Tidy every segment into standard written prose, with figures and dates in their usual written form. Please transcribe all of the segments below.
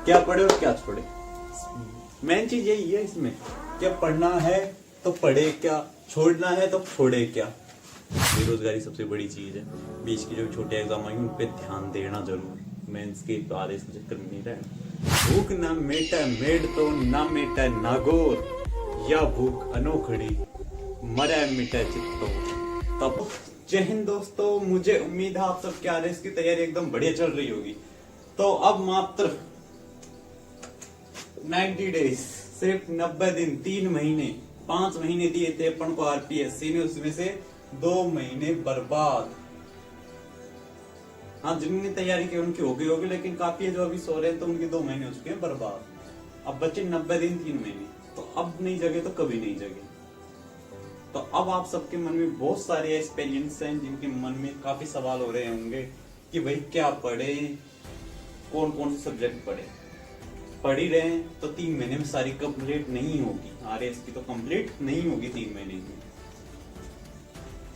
क्या पढ़े और क्या छोड़े। मेन चीज यही है इसमें, क्या पढ़ना है तो पढ़े, क्या छोड़ना है तो छोड़े क्या। बेरोजगारी सबसे बड़ी चीज है। बीच के जो छोटे एग्जाम आएंगे उन पे ध्यान देना जरूर। मेंस के आधे इस चक्कर में नहीं रहना। भूख ना मेटा मेड तो ना मेटा नागोर, या भूख अनोखड़ी मरा मिटा चित्तो। तब जय हिंद दोस्तों, मुझे उम्मीद है आप सबके आरएस की तैयारी एकदम बढ़िया चल रही होगी। तो अब मात्र 90 डेज, सिर्फ 90 दिन, 3 महीने, 5 महीने दिए थे अपन को आरपीएससी ने, उसमें से 2 महीने बर्बाद। हाँ, जिनने तैयारी की उनकी हो गई होगी, लेकिन काफी है जो अभी सो रहे हैं तो उनके 2 महीने हो चुके हैं बर्बाद। अब बचे 90 दिन, 3 महीने। तो अब नहीं जगे तो कभी नहीं जगे। तो अब आप सबके मन में बहुत सारे एक्सपीरियंस हैं जिनके मन में काफी सवाल हो रहे होंगे कि भाई क्या पढ़े, कौन कौन से सब्जेक्ट पढ़े। पढ़ ही रहे हैं तो 3 महीने में सारी कंप्लीट नहीं होगी, आरएस की तो कंप्लीट नहीं होगी 3 महीने में।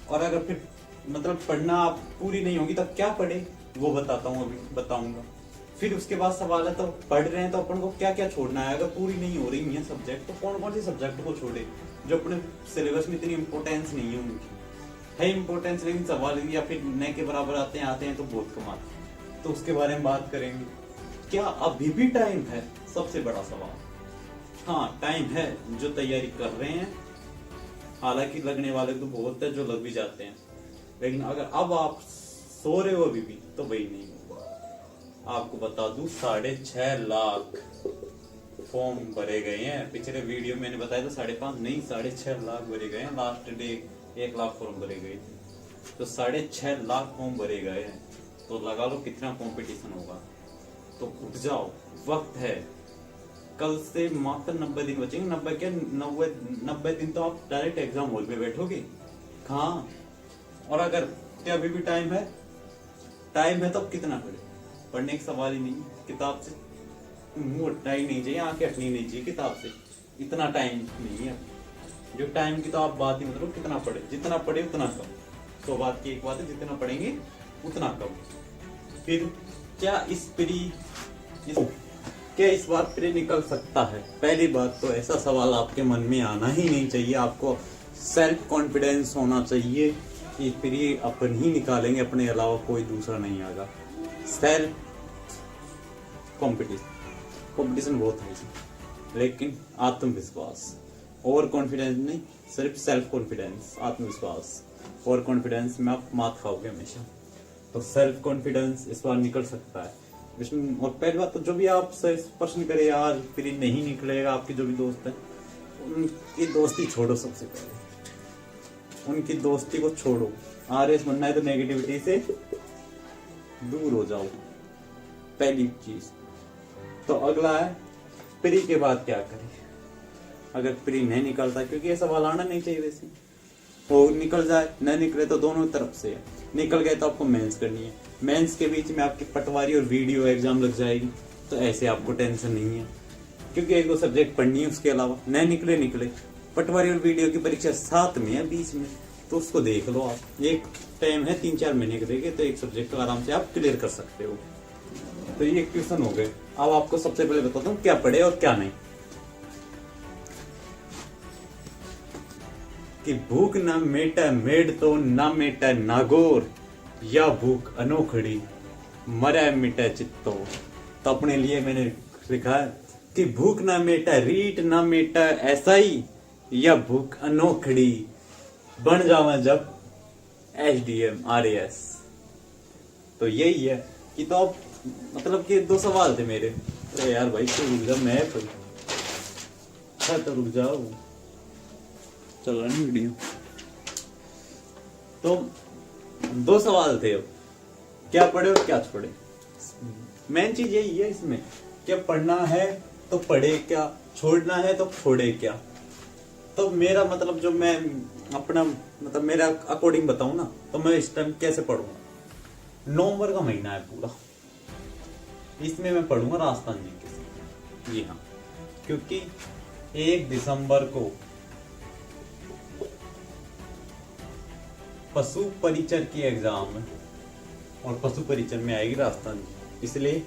और अगर फिर मतलब पढ़ना आप पूरी नहीं होगी तो क्या पढ़े वो बताता हूँ, अभी बताऊंगा। फिर उसके बाद सवाल है तो पढ़ रहे हैं तो अपन को क्या क्या छोड़ना है। अगर पूरी नहीं हो रही है सब्जेक्ट तो कौन कौन से सब्जेक्ट को छोड़े जो अपने सिलेबस में इतनी इंपॉर्टेंस नहीं है। उनकी है इंपॉर्टेंस, लेकिन सवाल या फिर न के बराबर आते हैं तो बहुत कम आते हैं। तो उसके बारे में बात करेंगे। क्या अभी भी टाइम है, सबसे बड़ा सवाल। हाँ, टाइम है जो तैयारी कर रहे हैं। हालांकि लगने वाले तो बहुत है जो लग भी जाते हैं, लेकिन अगर अब आप सो रहे हो अभी भी तो वही नहीं होगा। आपको बता दूं 6.5 लाख फॉर्म भरे गए हैं। पिछले वीडियो मैंने बताया था 5.5 नहीं 6.5 लाख भरे गए हैं। लास्ट डे 1 लाख फॉर्म भरे गए थे, तो 6.5 लाख फॉर्म भरे गए हैं। तो लगा लो कितना कंपटीशन होगा। तो उठ जाओ, वक्त है। कल से मात्र 90 दिन बचेंगे। 90 दिन तो आप डायरेक्ट एग्जाम हॉल में बैठोगे। हाँ, और अगर क्या अभी भी टाइम है तो कितना पढ़े। पढ़ने का सवाल ही नहीं। किताब से मुंह हटना ही नहीं चाहिए, आंखें हटनी नहीं चाहिए किताब से। इतना टाइम नहीं है। जो टाइम की तो आप बात ही मतलब कितना पढ़े, जितना पढ़े उतना कम। तो बात की एक बात है, जितना पढ़ेंगे उतना कम। फिर क्या इस बार प्रे निकल सकता है। पहली बात तो ऐसा सवाल आपके मन में आना ही नहीं चाहिए। आपको सेल्फ कॉन्फिडेंस होना चाहिए कि प्रे अपन ही निकालेंगे, अपने अलावा कोई दूसरा नहीं आएगा। सेल्फ कंपटीशन बहुत है, लेकिन आत्मविश्वास, ओवर कॉन्फिडेंस नहीं, सिर्फ सेल्फ कॉन्फिडेंस, आत्मविश्वास। ओवर कॉन्फिडेंस में आप मात खाओगे हमेशा। तो सेल्फ कॉन्फिडेंस इस बार निकल सकता है इसमें। और पहली बात तो जो भी आप प्रश्न करे यार फिर नहीं निकलेगा, आपके जो भी दोस्त हैं उनकी दोस्ती छोड़ो। सबसे पहले उनकी दोस्ती को छोड़ो। आरएस बनना है तो नेगेटिविटी से दूर हो जाओ, पहली चीज। तो अगला है प्री के बाद क्या करें। अगर प्री नहीं निकलता, क्योंकि ये सवाल आना नहीं चाहिए वैसे, वो निकल जाए न निकले तो दोनों तरफ से है। निकल गए तो आपको मेंस करनी है। मेंस के बीच में आपकी पटवारी और वीडियो एग्जाम लग जाएगी, तो ऐसे आपको टेंशन नहीं है, क्योंकि 1-2 सब्जेक्ट पढ़नी है। उसके अलावा न निकले पटवारी और वीडियो की परीक्षा साथ में है, बीच में, तो उसको देख लो आप। एक टाइम है 3-4 महीने के देखे तो एक सब्जेक्ट आराम से आप क्लियर कर सकते हो। तो ये क्वेश्चन हो गए। अब आपको सबसे पहले बताता हूँ क्या पढ़े और क्या नहीं। कि भूख ना मेटा मेड तो ना मेटा नागोर, या भूख अनोखड़ी मरा मिटा चित्तो। तो अपने लिए मैंने लिखा है कि भूख ना मेटा रीट ना मेटा ऐसा ही, या भूख अनोखड़ी बन जावा जब एचडीएम आरएस। तो यही है कि तो अब मतलब कि 2 सवाल थे मेरे। अरे यार भाई तो रुक जा, मैं तो रुक जाओ, चल रहा नहीं वीडियो। तो 2 सवाल थे, अब क्या पढ़े और क्या छोड़े। मेन चीज यही है इसमें, क्या पढ़ना है तो पढ़े, क्या छोड़ना है तो छोड़े क्या। तो मेरा मतलब जो मैं अपना मतलब मेरा अकॉर्डिंग बताऊं ना, तो मैं इस टाइम कैसे पढ़ूंगा। नवंबर का महीना है पूरा, इसमें मैं पढ़ूंगा राजस्थान जी के। जी हाँ, क्योंकि 1 दिसंबर को पशु परिचर की एग्जाम है और पशु परिचर में आएगी राजस्थान जी, इसलिए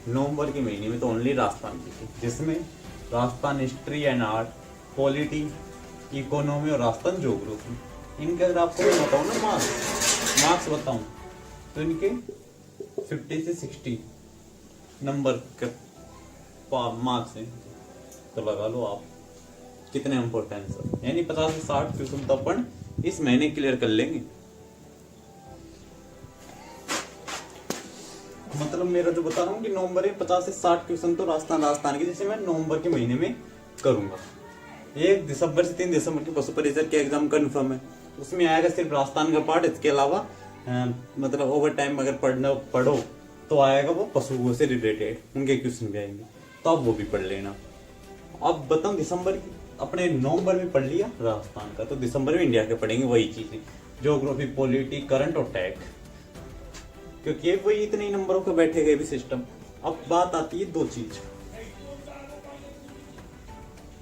नवंबर के महीने में तो ओनली राजस्थान की थी, जिसमें Rajasthan history and art, polity, economy और राजस्थान ज्योग्राफी। इनके अगर आपको मैं बताऊँ ना मार्क्स बताऊँ तो इनके 50 से 60 नंबर के मार्क्स हैं। तो लगा लो आप कितने इम्पोर्टेंस है, यानी 50 से 60 क्वेश्चन तो अपन इस महीने क्लियर कर लेंगे। मतलब मेरा जो बता रहा हूँ कि नवंबर में 50 से 60 क्वेश्चन तो राजस्थान के, जैसे मैं नवंबर के महीने में करूंगा। 1 दिसंबर से 3 दिसंबर की पशु परिसर के एग्जाम कंफर्म है, उसमें आएगा सिर्फ राजस्थान का पार्ट। इसके अलावा मतलब ओवर टाइम अगर पढ़ो तो आएगा वो पशुओं से रिलेटेड, उनके क्वेश्चन भी आएंगे, तो आप वो भी पढ़ लेना। अब बताऊं दिसंबर की, अपने नवंबर में पढ़ लिया राजस्थान का, तो दिसंबर में इंडिया के पढ़ेंगे वही चीजें, ज्योग्राफी, पॉलिटी, करंट और टैग, क्योंकि वही इतने ही नंबरों के बैठे गए भी सिस्टम। अब बात आती है 2 चीज,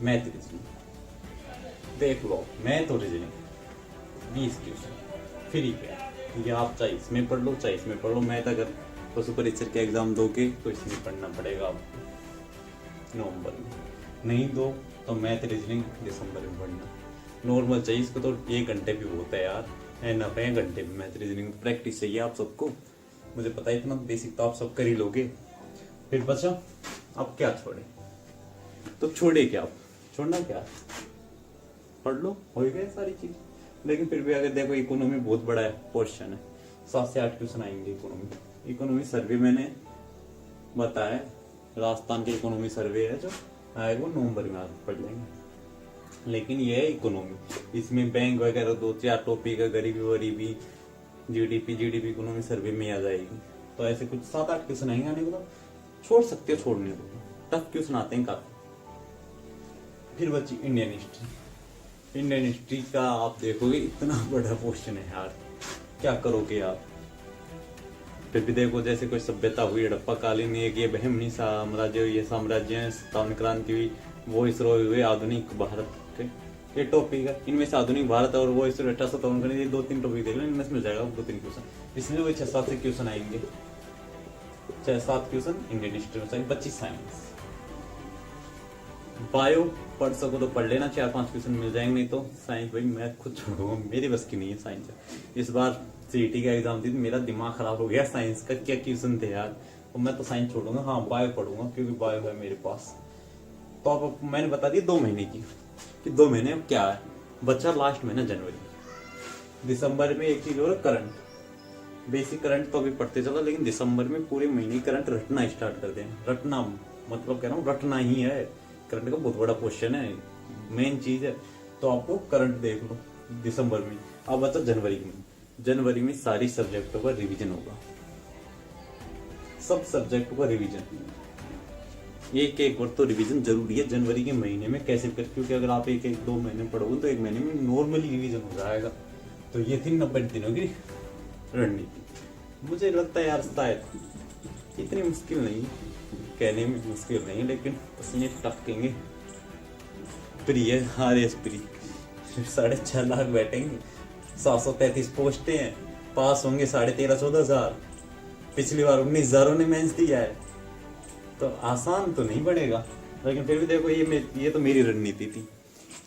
मैथ रीजनिंग। देख लो मैथ और रीजनिंग 20 क्वेश्चन फ्री पे, ये आप चाहे इसमें पढ़ लो चाहे इसमें पढ़ लो। मैथ अगर पशु परिसर के एग्जाम दोगे तो इसमें पढ़ना पड़ेगा आपको नवंबर में, नहीं दो तो मैथ रीजनिंग दिसंबर में पढ़ना। नॉर्मल चाहिए इसको तो 1 घंटे भी बहुत है यार, ना 1 घंटे भी मैथ रीजनिंग प्रैक्टिस चाहिए आप सबको। मुझे पता है इतना बेसिक तो आप सब कर ही लोगे। फिर बचा अब क्या छोड़े, तो छोड़े क्या, आप छोड़ना क्या, पढ़ लो, हो गए सारी चीज। लेकिन फिर भी अगर देखो इकोनॉमी बहुत बड़ा है पोर्शन है, 7 से 8 क्वेश्चन आएंगे इकोनॉमी सर्वे मैंने बताया, राजस्थान के इकोनॉमी सर्वे है जो आएगा वो नवंबर में आप पढ़ लेंगे। लेकिन ये है इकोनॉमी, इसमें बैंक वगैरह 2-4 टॉपिक है, गरीबी वरीबी, जीडीपी इकोनॉमी सर्वे में आ जाएगी। तो ऐसे कुछ 7-8 क्वेश्चन आएंगे, आने को तो छोड़ सकते हो, छोड़ने को टफ क्वेश्चन आते हैं काफी। फिर बची इंडियन हिस्ट्री का आप देखोगे इतना बड़ा क्वेश्चन है यार, क्या करोगे आप। फिर भी देखो जैसे कोई सभ्यता हुई हड़प्पा कालीन, एक ये बहमनी साम्राज्य, ये साम्राज्य स्थान क्रांति हुई, वो इसरो हुए, आधुनिक भारत के ये टॉपिक है। इनमें से आधुनिक भारत और वो इसरो 1857 का, ये 2-3 टॉपिक देख लो, इनमें से मिल जाएगा 2-3 क्वेश्चन। इसमें वही 6-7 से क्वेश्चन आएंगे, 6-7 क्वेश्चन इंडियन हिस्ट्री में चाहिए। 25 साइंस, बायो पढ़ सको तो पढ़ लेना, 4-5 क्वेश्चन मिल जाएंगे। नहीं तो साइंस भाई मैं खुद छोड़ूंगा, मेरी बस की नहीं है साइंस। इस बार सीईटी का एग्जाम थी, मेरा दिमाग खराब हो गया, साइंस का क्या क्वेश्चन थे यार, तो मैं तो साइंस छोड़ूंगा। हाँ बायो पढ़ूंगा क्योंकि बायो है मेरे पास। तो अब मैंने बता दी 2 महीने की, कि 2 महीने अब क्या है बच्चा। लास्ट महीना जनवरी, दिसंबर में एक चीज और करंट, बेसिक करंट तो अभी पढ़ते चलो, लेकिन दिसंबर में पूरे महीने करंट रटना स्टार्ट कर दें। रटना मतलब कह रहा हूँ रटना ही है, करंट का बहुत बड़ा क्वेश्चन है, मेन चीज है। तो आपको करंट देख लो दिसंबर में। अब बचा जनवरी में सारी सब्जेक्टों का रिवीजन होगा, सब सब्जेक्टों का रिवीजन, एक बार तो रिवीजन जरूरी है जनवरी के महीने में। कैसे कर, क्योंकि अगर आप 1-2 महीने पढ़ोगे तो 1 महीने में नॉर्मली रिवीजन हो जाएगा। तो ये थी 90 दिनों की रणनीति। मुझे लगता है यार शायद इतनी मुश्किल नहीं, कहने में मुश्किल नहीं, लेकिन पसीने टपकेंगे। प्रिय RS प्री 6.5 लाख बैठेंगे, 733 पोस्टें हैं, पास होंगे 13,500-14,000। पिछली बार 19,000 ने मेंस दिया है, तो आसान तो नहीं पड़ेगा। लेकिन फिर भी देखो ये तो मेरी रणनीति थी।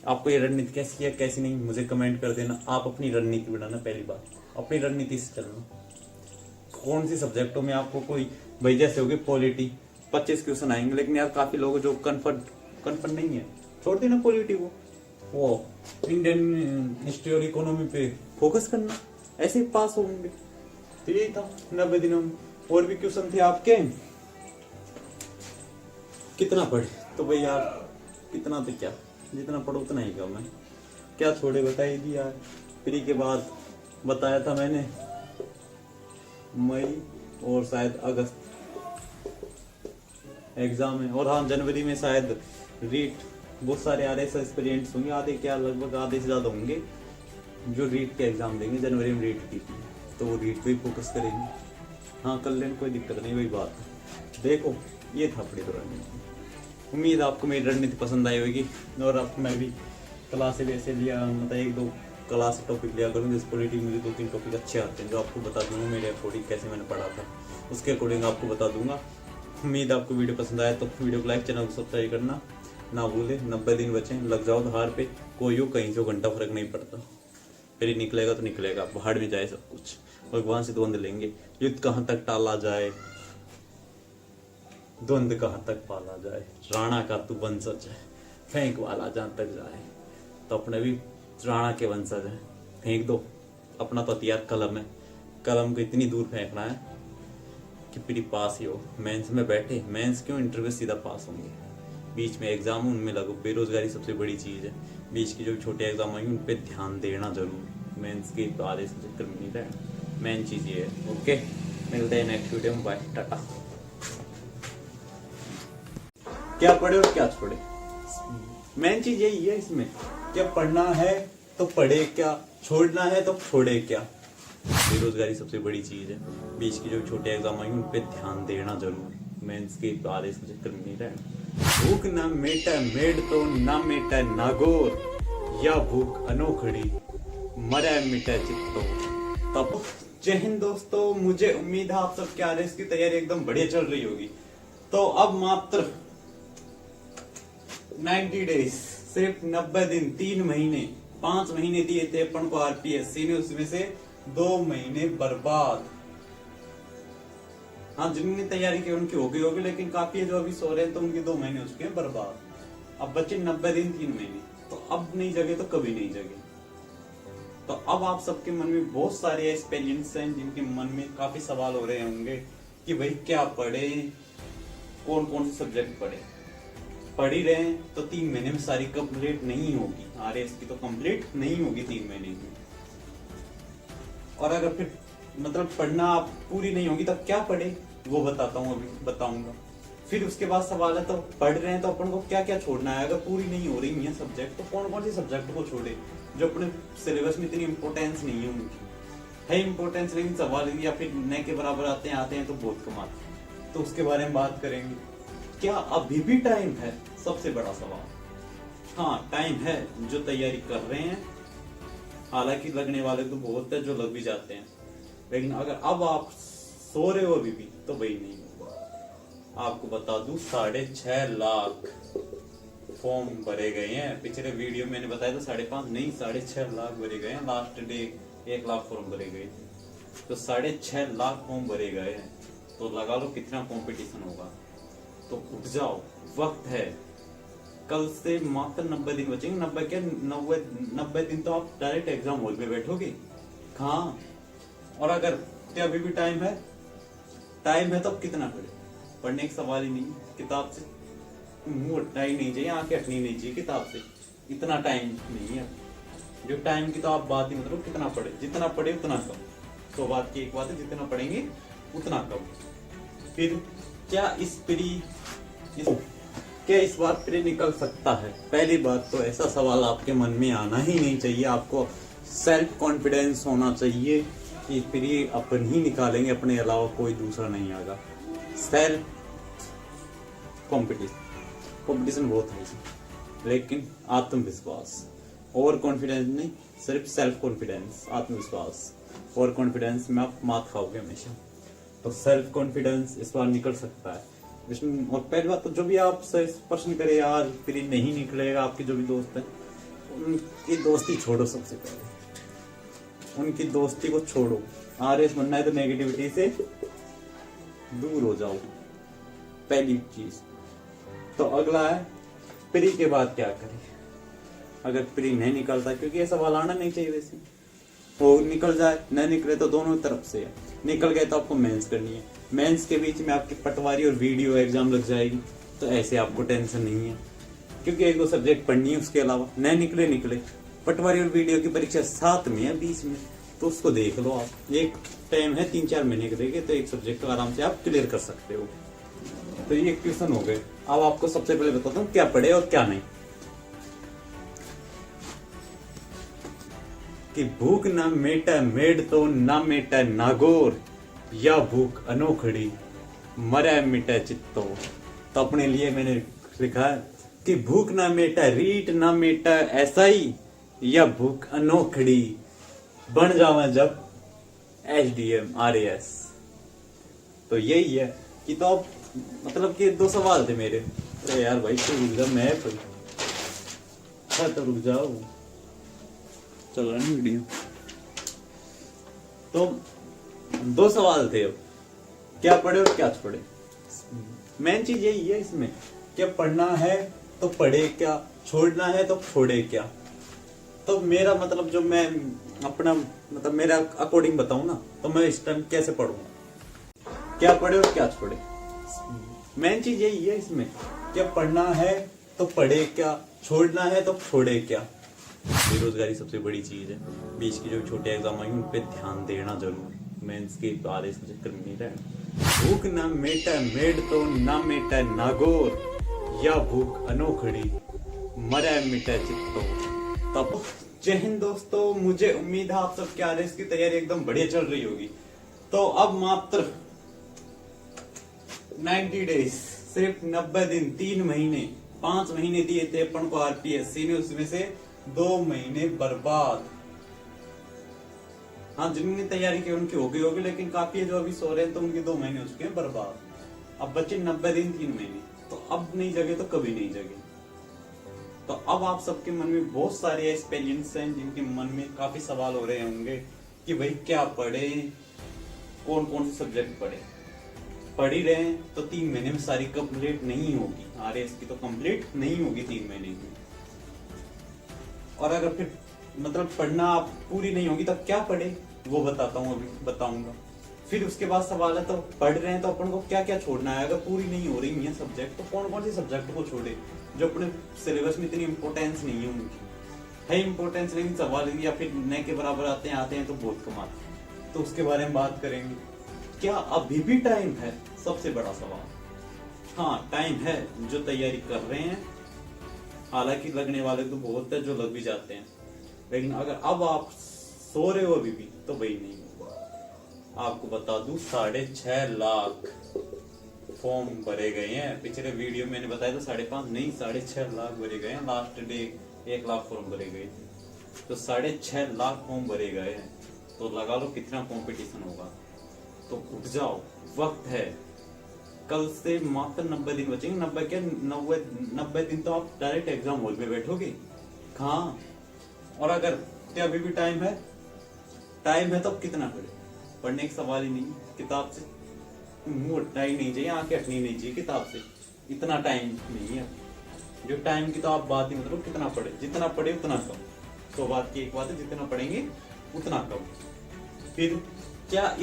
आपको ये रणनीति कैसी है कैसी नहीं मुझे कमेंट कर देना। आप अपनी रणनीति बनाना, पहली बार अपनी रणनीति से चलना। कौन सी सब्जेक्टों में आपको कोई, भाई जैसे होगी पॉलिटी 25 क्वेश्चन आएंगे, लेकिन यार काफी लोग जो कन्फर्म नहीं है, छोड़ देना पॉलिटी को, वो इंडियन हिस्ट्री और इकोनॉमी पे फोकस करना, ऐसे ही पास होंगे। तो यही था 90 दिनों में। और भी क्वेश्चन थे आपके, कितना पढ़े तो भाई यार, कितना तो क्या, जितना पढ़ो उतना ही कम है। क्या छोड़े बताइए दी यार। प्री के बाद बताया था मैंने मई और शायद अगस्त एग्जाम है, और हाँ जनवरी में शायद रीट, बहुत सारे RS एक्सपीरियंस होंगे, आधे क्या लगभग आधे से ज्यादा होंगे जो रीट के एग्जाम देंगे जनवरी में रीट की, तो वो रीट पे फोकस करेंगे। हाँ कर लेने कोई दिक्कत नहीं, वही बात है। देखो ये था अपनी रणनीति। उम्मीद आपको मेरी रणनीति पसंद आई होगी। और अब मैं भी क्लास वैसे लिया, मतलब 1-2 क्लास टॉपिक लिया करूँगी। इस पॉलिटी मुझे 2-3 टॉपिक अच्छे आते हैं जो आपको बता दूंगा मेरे अकॉर्डिंग कैसे मैंने पढ़ा था, उसके अकॉर्डिंग आपको बता दूंगा। उम्मीद आपको वीडियो पसंद आया तो वीडियो को लाइक, चैनल को सब्सक्राइब करना ना भूले। 90 दिन बचे, लग जाओ तो हार पे, कोई हो कहीं से घंटा फर्क नहीं पड़ता। फिर निकलेगा तो निकलेगा, बाहर में जाए सब कुछ, भगवान से द्वंद लेंगे। युद्ध कहाँ तक टाला जाए, द्वंद कहाँ तक पाला जाए, राणा का तू वंशज है, फेंक वाला जहाँ तक जाए। तो अपने भी राणा के वंशज है, फेंक दो। अपना तो हथियार कलम है, कलम को इतनी दूर फेंकना है कि फिर पास ही हो। मेंस में बैठे, मेंस क्यों, इंटरव्यू सीधा पास होंगे। बीच में एग्जाम उनमें लगो, बेरोजगारी सबसे बड़ी चीज है। बीच की जो छोटे एग्जाम आएंगे उन पर ध्यान देना जरूर। मेंस के तो आधे से चक्कर में नहीं रहना, मेन चीज ये है। ओके, मिलते हैं नेक्स्ट वीडियो में, बाय, टाटा। क्या पढ़े और क्या छोड़े, मेन चीज यही है इसमें। क्या पढ़ना है तो पढ़े, क्या छोड़ना है तो छोड़े क्या। बेरोजगारी सबसे बड़ी चीज है। बीच की जो छोटे एग्जाम आएंगे उन पे ध्यान देना जरूर। मेंस के तो आधे से चक्कर में नहीं रहना। भूख ना मेटा मेड तो ना मेटा नागौर, या भूख अनोखड़ी मरे मिटा चित्तो। तब जय हिंद दोस्तों, मुझे उम्मीद है आप सब के आरएस की तैयारी एकदम बढ़िया चल रही होगी। तो अब मात्र 90 डेज, सिर्फ 90 दिन, 3 महीने, 5 महीने दिए थे अपन को आरपीएससी ने, उसमें से 2 महीने बर्बाद। हाँ, जिनने तैयारी की उनकी हो गई होगी, लेकिन काफी है जो अभी सो रहे हैं तो उनके 2 महीने हो चुके हैं बर्बाद। अब बचे 90 दिन, 3 महीने। तो अब नहीं जगे तो कभी नहीं जगे। तो अब आप सबके मन में बहुत सारे एक्सपीरियंस हैं जिनके मन में काफी सवाल हो रहे होंगे कि भाई क्या पढ़े, कौन कौन से सब्जेक्ट पढ़े। पढ़ ही रहे हैं तो 3 महीने में सारी कंप्लीट नहीं होगी, आरएस की तो कंप्लीट नहीं होगी 3 महीने में। और अगर फिर मतलब पढ़ना पूरी नहीं होगी तब क्या पढ़े, वो बताता हूँ, अभी बताऊंगा। फिर उसके बाद सवाल है तो पढ़ रहे हैं तो अपन को क्या क्या छोड़ना है। अगर पूरी नहीं हो रही है सब्जेक्ट तो कौन कौन से सब्जेक्ट को छोड़े जो अपने सिलेबस में इतनी इंपोर्टेंस नहीं है उनकी। है इंपोर्टेंस, लेकिन सवाल या फिर न के बराबर आते हैं तो बहुत कम आते हैं। तो उसके बारे में बात करेंगे। क्या अभी भी टाइम है, सबसे बड़ा सवाल। हाँ, टाइम है जो तैयारी कर रहे हैं। हालांकि लगने वाले तो बहुत है जो लग भी जाते हैं, लेकिन अगर अब आप सो रहे हो अभी भी तो वही नहीं होगा। आपको बता दूं 6.5 लाख फॉर्म भरे गए हैं। पिछले वीडियो मैंने बताया था 5.5 नहीं 6.5 लाख भरे गए हैं। लास्ट डे 1 लाख फॉर्म भरे गए, तो 6.5 लाख फॉर्म भरे गए हैं। तो लगा लो कितना कंपटीशन होगा। तो उठ जाओ, वक्त है। कल से मात्र 90 दिन बचेंगे। 90 दिन तो आप डायरेक्ट एग्जाम हॉल में बैठोगे। हाँ, और अगर अभी भी टाइम है तो कितना पढ़े। पढ़ने का सवाल ही नहीं, किताब से मुंह हटना ही नहीं चाहिए, आंखें हटनी नहीं चाहिए किताब से। इतना टाइम नहीं है। जो टाइम की तो आप बात ही मतलब कितना पढ़े, जितना पढ़े उतना कम। तो बात की एक बात है, जितना पढ़ेंगे उतना कम। फिर क्या इस बार प्रे निकल सकता है। पहली बात तो ऐसा सवाल आपके मन में आना ही नहीं चाहिए। आपको सेल्फ कॉन्फिडेंस होना चाहिए कि प्रे अपन ही निकालेंगे, अपने अलावा कोई दूसरा नहीं आएगा। सेल्फ कंपटीशन बहुत है, लेकिन आत्मविश्वास, ओवर कॉन्फिडेंस नहीं, सिर्फ सेल्फ कॉन्फिडेंस, आत्मविश्वास। ओवर कॉन्फिडेंस में आप मात खाओगे हमेशा। तो सेल्फ कॉन्फिडेंस इस बार निकल सकता है इसमें। और पहली बात तो जो भी आप प्रश्न करे यार फिर नहीं निकलेगा, आपके जो भी दोस्त हैं उनकी दोस्ती छोड़ो। सबसे पहले उनकी दोस्ती को छोड़ो। आरएस बनना है तो नेगेटिविटी से दूर हो जाओ, पहली चीज। तो अगला है प्री के बाद क्या करें। अगर प्री नहीं निकलता, क्योंकि ये सवाल आना नहीं चाहिए वैसे, वो निकल जाए नहीं निकले तो दोनों तरफ से है। निकल गए तो आपको मेंस करनी है। मेंस के बीच में आपकी पटवारी और वीडियो एग्जाम लग जाएगी, तो ऐसे आपको टेंशन नहीं है, क्योंकि 1-2 सब्जेक्ट पढ़नी है। उसके अलावा नहीं निकले पटवारी और वीडियो की परीक्षा साथ में है, बीच में, तो उसको देख लो आप। एक टाइम है 3-4 महीने के देखे तो एक सब्जेक्ट को आराम से आप क्लियर कर सकते हो। तो ये क्वेश्चन हो गए। अब आपको सबसे पहले बताता हूँ क्या पढ़े और क्या नहीं। कि भूख ना मेटा मेड तो ना मेटा नागौर, या भूख अनोखड़ी मरे मिटा चित्तो। तो अपने लिए मैंने लिखा है कि भूख ना मेटा रीट ना मेटा ऐसा ही, या भूख अनोखड़ी बन जावा जब SDM RAS। तो यही है कि तो मतलब कि दो सवाल थे मेरे। अरे यार भाई तो रुक जा, मैं तो रुक जाओ, चल रहा नहीं वीडियो। तो दो सवाल थे, अब क्या पढ़े और क्या छोड़े। मेन चीज यही है इसमें, क्या पढ़ना है तो पढ़े, क्या छोड़ना है तो छोड़े क्या। तो मेरा मतलब जो मैं अपना मतलब मेरा अकॉर्डिंग बताऊं ना, तो मैं इस टाइम कैसे पढ़ूंगा, क्या पढ़े और क्या छोड़े। मेन चीज यही है इसमें, क्या पढ़ना है तो पढ़े, क्या छोड़ना है तो छोड़े क्या। बेरोजगारी सबसे बड़ी चीज है। बीच की जो छोटे एग्जाम आई उन पे ध्यान देना जरूर, मेंस के बारे में चक्कर में नहीं रहना। भूख ना मेटा मेड तो ना मेटा नागोर, या भूख अनोखड़ी मरा मिटा चित्तो। तब जय हिंद दोस्तों, मुझे उम्मीद है आप सबके आरएस की तैयारी एकदम बढ़िया चल रही होगी। तो अब मात्र 90 डेज, सिर्फ 90 दिन, 3 महीने, 5 महीने दिए थे अपन को आरपीएससी ने, उसमें से 2 महीने बर्बाद। हाँ, जिन्होंने तैयारी की उनकी हो गई होगी, लेकिन काफी है जो अभी सो रहे हैं तो उनके 2 महीने हो चुके हैं बर्बाद। अब बच्चे 90 दिन 3 महीने, तो अब नहीं जगे तो कभी नहीं जगे। तो अब आप सबके मन में बहुत सारे एक्सपीरियंस हैं जिनके मन में काफी सवाल हो रहे होंगे कि भाई क्या पढ़े, कौन कौन से सब्जेक्ट पढ़े। पढ़ ही रहे हैं तो 3 महीने में सारी कंप्लीट नहीं होगी, आरएस की तो कंप्लीट नहीं होगी 3 महीने की। और अगर फिर मतलब पढ़ना आप पूरी नहीं होगी तब क्या पढ़े, वो बताता हूँ, अभी बताऊंगा। फिर उसके बाद सवाल है तो पढ़ रहे हैं तो अपन को क्या क्या छोड़ना है। अगर पूरी नहीं हो रही है सब्जेक्ट तो कौन कौन से सब्जेक्ट को छोड़े जो अपने सिलेबस में इतनी इंपोर्टेंस नहीं है उनकी। है इंपोर्टेंस, लेकिन सवाल या फिर न के बराबर आते हैं तो बहुत कम आते हैं, तो उसके बारे में बात करेंगे। क्या अभी भी टाइम है, सबसे बड़ा सवाल। हाँ टाइम है, जो तैयारी कर रहे हैं, हालांकि लगने वाले तो बहुत है जो लग भी जाते हैं, लेकिन अगर अब आप सो रहे हो अभी भी तो वही नहीं होगा। आपको बता दूं 6.5 लाख फॉर्म भरे गए हैं। पिछले वीडियो मैंने बताया था 5.5 नहीं 6.5 लाख भरे गए हैं। लास्ट डे 1 लाख फॉर्म भरे गए थे, तो 6.5 लाख फॉर्म भरे गए हैं। तो लगा लो कितना कंपटीशन होगा। तो उठ जाओ, वक्त है। कल से मात्र 90 दिन बचेंगे। 90 दिन तो आप डायरेक्ट एग्जाम हॉल में बैठोगे। हाँ, और अगर क्या अभी भी टाइम है तो कितना पढ़े। पढ़ने का सवाल ही नहीं, किताब से मुंह हटना ही नहीं चाहिए, आंखें हटनी नहीं चाहिए किताब से। इतना टाइम नहीं है। जो टाइम की तो आप बात ही मतलब कितना पढ़े, जितना पढ़े उतना कम। तो बात की एक बात है, जितना पढ़ेंगे उतना कम। फिर क्या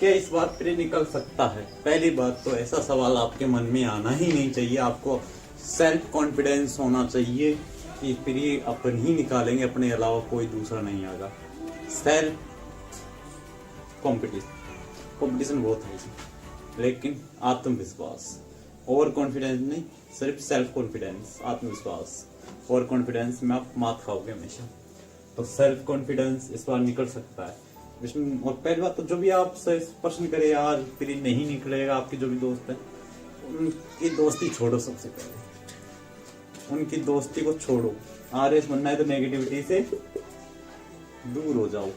इस बार प्रे निकल सकता है। पहली बात तो ऐसा सवाल आपके मन में आना ही नहीं चाहिए। आपको सेल्फ कॉन्फिडेंस होना चाहिए कि प्रे अपन ही निकालेंगे, अपने अलावा कोई दूसरा नहीं आएगा। सेल्फ कंपटीशन बहुत है, लेकिन आत्मविश्वास, ओवर कॉन्फिडेंस नहीं, सिर्फ सेल्फ कॉन्फिडेंस, आत्मविश्वास। ओवर कॉन्फिडेंस में आप मात खाओगे हमेशा। तो सेल्फ कॉन्फिडेंस इस बार निकल सकता है इसमें। और पहली बात तो जो भी आप प्रश्न करे यार फिर नहीं निकलेगा, आपके जो भी दोस्त हैं उनकी दोस्ती छोड़ो। सबसे पहले उनकी दोस्ती को छोड़ो। आरएस बनना है तो नेगेटिविटी से दूर हो जाओ,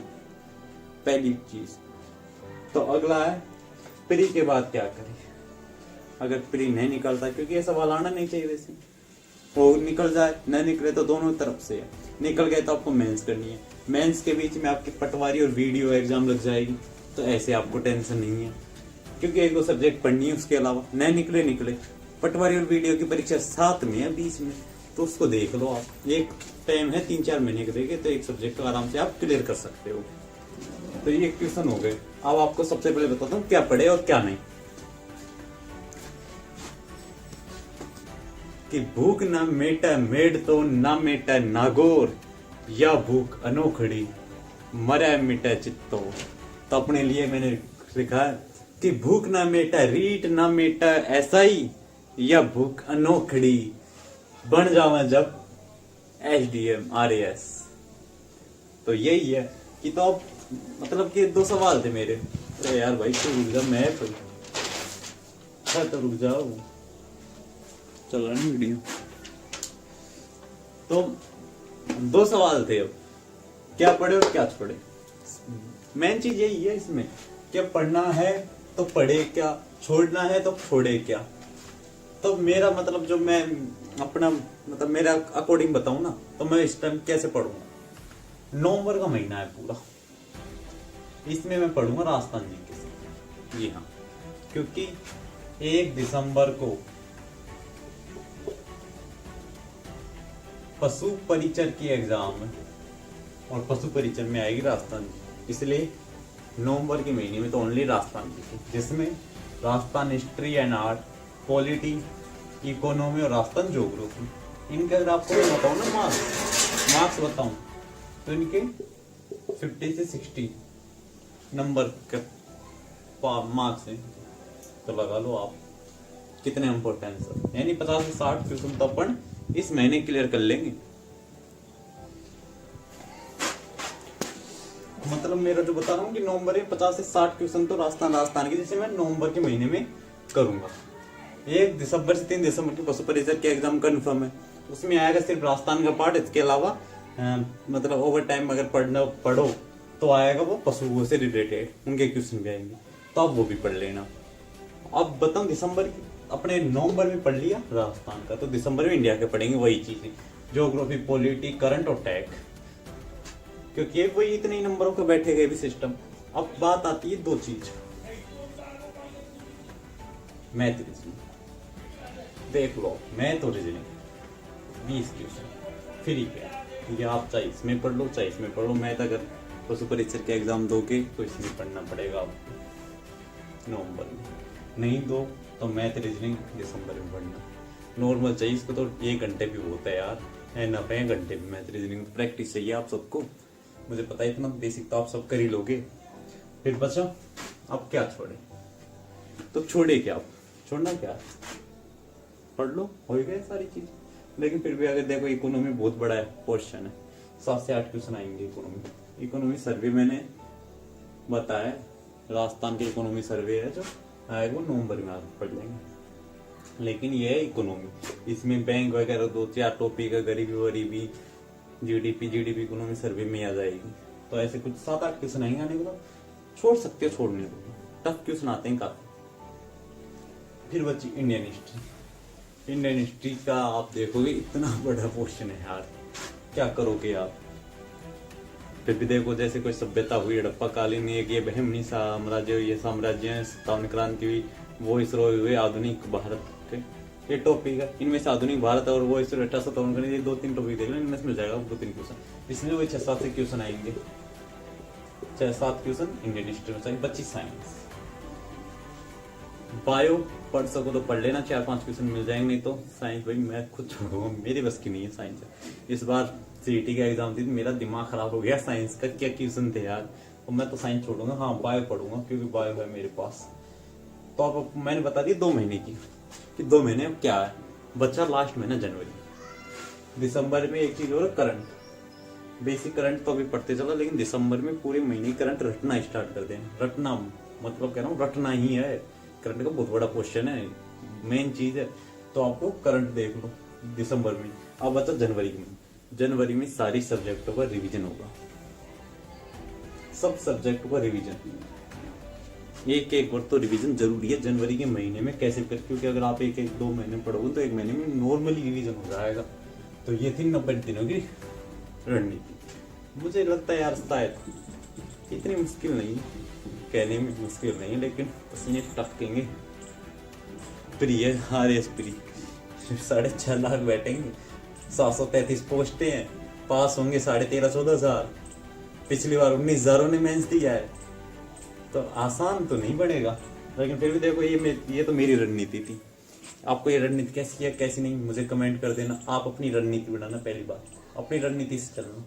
पहली चीज। तो अगला है प्री के बाद क्या करें। अगर प्री नहीं निकलता, क्योंकि ये सवाल आना नहीं चाहिए वैसे, वो निकल जाए न निकले तो दोनों तरफ से है। निकल गए तो आपको मेंस करनी है, मेंस के बीच में आपकी पटवारी और वीडियो एग्जाम लग जाएगी, तो ऐसे आपको टेंशन नहीं है, क्योंकि 1-2 सब्जेक्ट पढ़नी है। उसके अलावा न निकले पटवारी और वीडियो की परीक्षा साथ में है, बीच में, तो उसको देख लो आप। एक टाइम है 3-4 महीने के देखे तो एक सब्जेक्ट को आराम से आप क्लियर कर सकते हो। तो ये एक ट्यूशन हो गए। अब आपको सबसे पहले बताता हूँ क्या पढ़े और क्या नहीं। कि भूख ना मेटा मेड तो ना मेटा नागोर, या भूख अनोखड़ी मरा मिटा चित्तो। तो अपने लिए मैंने लिखा है कि भूख ना मेटा रीट ना मेटा ऐसा ही, या भूख अनोखड़ी बन जावा जब SDM RAS। तो यही है कि तो अब मतलब कि 2 सवाल थे मेरे। अरे यार भाई तो रुक जा, मैं तो रुक जाओ, चल रहा नहीं वीडियो। तो 2 सवाल थे, अब क्या पढ़े और क्या छोड़े। मेन चीज यही है इसमें, क्या पढ़ना है तो पढ़े क्या, छोड़ना है तो छोड़े क्या। तो मेरा मतलब जो मैं अपना मतलब मेरा अकॉर्डिंग बताऊं ना, तो मैं इस टाइम कैसे पढ़ूंगा। नवंबर का महीना है पूरा, इसमें मैं पढ़ूंगा राजस्थान जी के साथ। जी हाँ, क्योंकि 1 दिसंबर को पशु परिचर की एग्जाम है और पशु परिचर में आएगी राजस्थान जी, इसलिए नवंबर के महीने में तो ओनली राजस्थान जी की, जिसमें Rajasthan history and art, polity, economy और राजस्थान ज्योग्राफी। इनके अगर आपको मैं बताऊं ना मार्क्स बताऊं तो इनके 50 से 60 नंबर के मार्क्स हैं। तो लगा लो आप कितने इंपॉर्टेंस है, यानी 50 से 60 क्वेश्चन तो अपन इस महीने क्लियर कर लेंगे। मतलब मेरा जो बता रहा हूँ कि नवंबर में 50 से 60 क्वेश्चन तो राजस्थान के, जैसे मैं नवंबर के महीने में करूंगा। 1 दिसंबर से 3 दिसंबर की पशु परिचर के एग्जाम कंफर्म है, उसमें आएगा सिर्फ राजस्थान का पार्ट। इसके अलावा मतलब ओवर टाइम अगर पढ़ो तो आएगा वो पशुओं से रिलेटेड उनके क्वेश्चन भी आएंगे, तो आप वो भी पढ़ लेना। अब बताऊं दिसंबर की, अपने नवंबर में पढ़ लिया राजस्थान का, तो दिसंबर में इंडिया के पढ़ेंगे वही चीजें, ज्योग्राफी, पॉलिटी, करंट और टेक, क्योंकि वही इतने ही नंबरों का बैठेगा भी सिस्टम। अब बात आती है 2 चीज, मैथ रीजनिंग। देख लो मैथ और रीजनिंग 20 क्वेश्चन फ्री के, ये आप चाहे इसमें पढ़ लो चाहे इसमें पढ़ लो। मैथ अगर पशु परिचर के एग्जाम दोगे तो इसमें पढ़ना पड़ेगा आपको नवंबर में, नहीं दो तो मैथ रीजनिंग दिसंबर में पढ़ना। नॉर्मल चाहिए इसको तो 1 घंटे भी होता है यार, है ना, 1 घंटे में मैथ रीजनिंग प्रैक्टिस चाहिए आप सबको। मुझे पता है इतना बेसिक तो आप सब कर ही लोगे। फिर बचा अब क्या छोड़े, तो छोड़े क्या, आप छोड़ना क्या, पढ़ लो, हो गए सारी चीज। लेकिन फिर भी अगर देखो इकोनॉमी बहुत बड़ा है पोर्शन है, 7 से 8 क्वेश्चन आएंगे इकोनॉमी सर्वे मैंने बताया, राजस्थान के इकोनॉमी सर्वे है जो आएगा वो नवंबर में आप पढ़ लेंगे। लेकिन ये है इकोनॉमी, इसमें बैंक वगैरह 2-4 टॉपिक है, गरीबी वरीबी, जीडीपी इकोनॉमी सर्वे में आ जाएगी। तो ऐसे कुछ 7-8 क्वेश्चन आएंगे, आने को छोड़ सकते हो, छोड़ने को टफ क्वेश्चन आते हैं काफी। फिर बची इंडियन हिस्ट्री का आप देखोगे इतना बड़ा पोर्शन है यार, क्या करोगे आप। फिर भी देखो जैसे कोई सभ्यता हुई हड़प्पा कालीन, एक ये बहमनी साम्राज्य, ये साम्राज्य, सत्तावन क्रांति हुई, वो इसरोय हुए, आधुनिक भारत के ये टॉपिक है। इनमें से आधुनिक भारत और वो इसरो 1857 का, ये 2-3 टॉपिक देख लो, इनमें से मिल जाएगा 2-3 क्वेश्चन। इसमें वही 6-7 से क्वेश्चन आएंगे, 6-7 क्वेश्चन इंडियन हिस्ट्री में चाहिए। बच्ची साइंस, बायो पढ़ सको तो पढ़ लेना, 4-5 क्वेश्चन मिल जाएंगे, नहीं तो साइंस भाई मैं खुद छोड़ूंगा, मेरी बस की नहीं है साइंस। इस बार सीईटी का एग्जाम थी, मेरा दिमाग खराब हो गया, साइंस का क्या क्वेश्चन थे यार, तो मैं तो साइंस छोड़ूंगा। हाँ बायो पढ़ूंगा क्योंकि बायो है मेरे पास। तो अब मैंने बता दी 2 महीने की, कि 2 महीने अब क्या है बच्चा। लास्ट महीना जनवरी, दिसंबर में एक चीज और करंट, बेसिक करंट तो अभी पढ़ते चलो, लेकिन दिसंबर में पूरे महीने करंट रटना स्टार्ट कर देना। रटना मतलब कह रहा हूँ रटना ही है, करंट का बहुत बड़ा क्वेश्चन है, मेन चीज है। तो आपको करंट देख लो दिसंबर में। अब बता जनवरी में सारी सब्जेक्टों का रिवीजन होगा, सब सब्जेक्टों का रिवीजन, एक बार तो रिवीजन जरूरी है जनवरी के महीने में। कैसे कर, क्योंकि अगर आप 1-2 महीने पढ़ोगे तो 1 महीने में नॉर्मली रिवीजन हो जाएगा। तो ये थी 90 दिनों की रणनीति। मुझे लगता है यार शायद इतनी मुश्किल नहीं, कहने में मुश्किल नहीं, लेकिन पसीने टपकेंगे। प्रिय RS प्री 6.5 लाख बैठेंगे, 733 पोस्टें हैं, पास होंगे 13,500-14,000। पिछली बार 19,000 ने मेंस दिया है, तो आसान तो नहीं बनेगा। लेकिन फिर भी देखो ये तो मेरी रणनीति थी। आपको ये रणनीति कैसी है कैसी नहीं मुझे कमेंट कर देना। आप अपनी रणनीति बनाना, पहली बार अपनी रणनीति से चलना।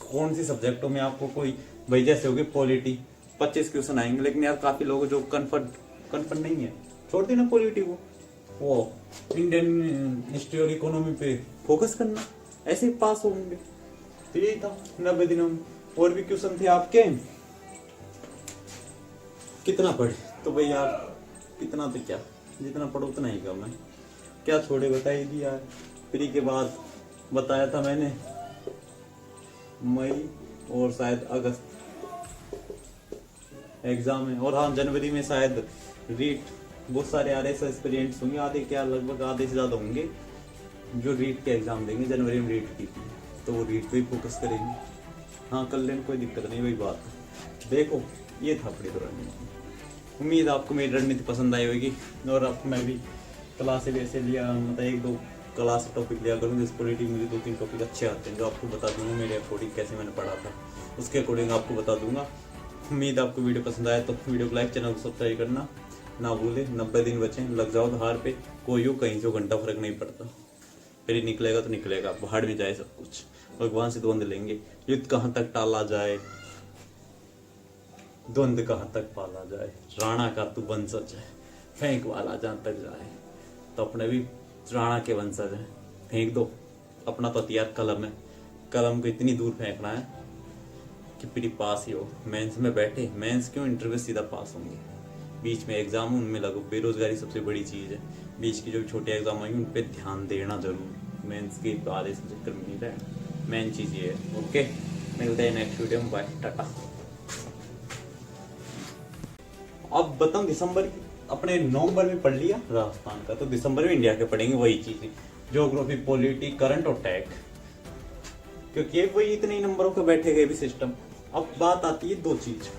कौन सी सब्जेक्टों में आपको कोई भाई जैसे होगी पॉलिटी 25 क्वेश्चन आएंगे, लेकिन यार काफी लोग जो कन्फर्म नहीं है, छोड़ देना पॉलिटी को, वो इंडियन हिस्ट्री और इकोनॉमी पे फोकस करना, ऐसे ही पास होंगे। तो यही था 90 दिनों में। और भी क्वेश्चन थे आपके, कितना पढ़े तो भाई यार कितना तो क्या, जितना पढ़ो उतना ही कम है। क्या छोड़े बताइए दिया। प्री के बाद बताया था मैंने मई और शायद अगस्त, एग्जाम है। और हाँ, जनवरी में शायद रीट बहुत सारे RS एस्पिरेंट्स होंगे, आधे क्या लगभग आधे से ज्यादा होंगे जो रीट के एग्जाम देंगे जनवरी में रीट की, तो वो रीट पे ही फोकस करेंगे। हाँ, कर लेने कोई दिक्कत नहीं, वही बात है। देखो ये था अपनी रणनीति। उम्मीद आपको मेरी रणनीति पसंद आई होगी। और अब मैं भी क्लास से वैसे लिया, मतलब 1-2 क्लास टॉपिक लिया करूँ जिस पॉलिटी मुझे 2-3 टॉपिक अच्छे आते हैं जो आपको बता दूंगा मेरे अकॉर्डिंग कैसे मैंने पढ़ा था, उसके अकॉर्डिंग आपको बता दूंगा। उम्मीद आपको वीडियो पसंद आया तो वीडियो को लाइक, चैनल को सब्सक्राइब करना ना भूले। 90 दिन बचे, लग जाओ धार पे, कोई हो कहीं से घंटा फर्क नहीं पड़ता, फिर ही निकलेगा तो निकलेगा, बाहर में जाए सब कुछ, भगवान से द्वंद लेंगे। युद्ध कहाँ तक टाला जाए, द्वंद कहाँ तक पाला जाए, राणा का तू वंशज है, फेंक वाला जहाँ तक जाए। तो अपने भी राणा के वंशज है, फेंक दो। अपना तो हथियार कलम है, कलम को इतनी दूर फेंकना है कि फिर पास ही हो। मेंस में बैठे, मेंस क्यों, इंटरव्यू सीधा पास होंगे। बीच में एग्जाम उनमें लगो, बेरोजगारी सबसे बड़ी चीज है। बीच की जो छोटे एग्जाम आएंगे उन पे ध्यान देना जरूर, मेंस के आधे से चक्कर में नहीं रहे, मेन चीज ये है। ओके, मिलते हैं नेक्स्ट वीडियो में, बाय, टाटा। अब बताऊं, दिसंबर अपने नवंबर में पढ़ लिया राजस्थान का, तो दिसंबर में इंडिया के पढ़ेंगे वही चीजें, ज्योग्राफी, पॉलिटी, करंट और टैग, क्योंकि वही इतने ही नंबरों के बैठे गए भी सिस्टम। अब बात आती है 2 चीज,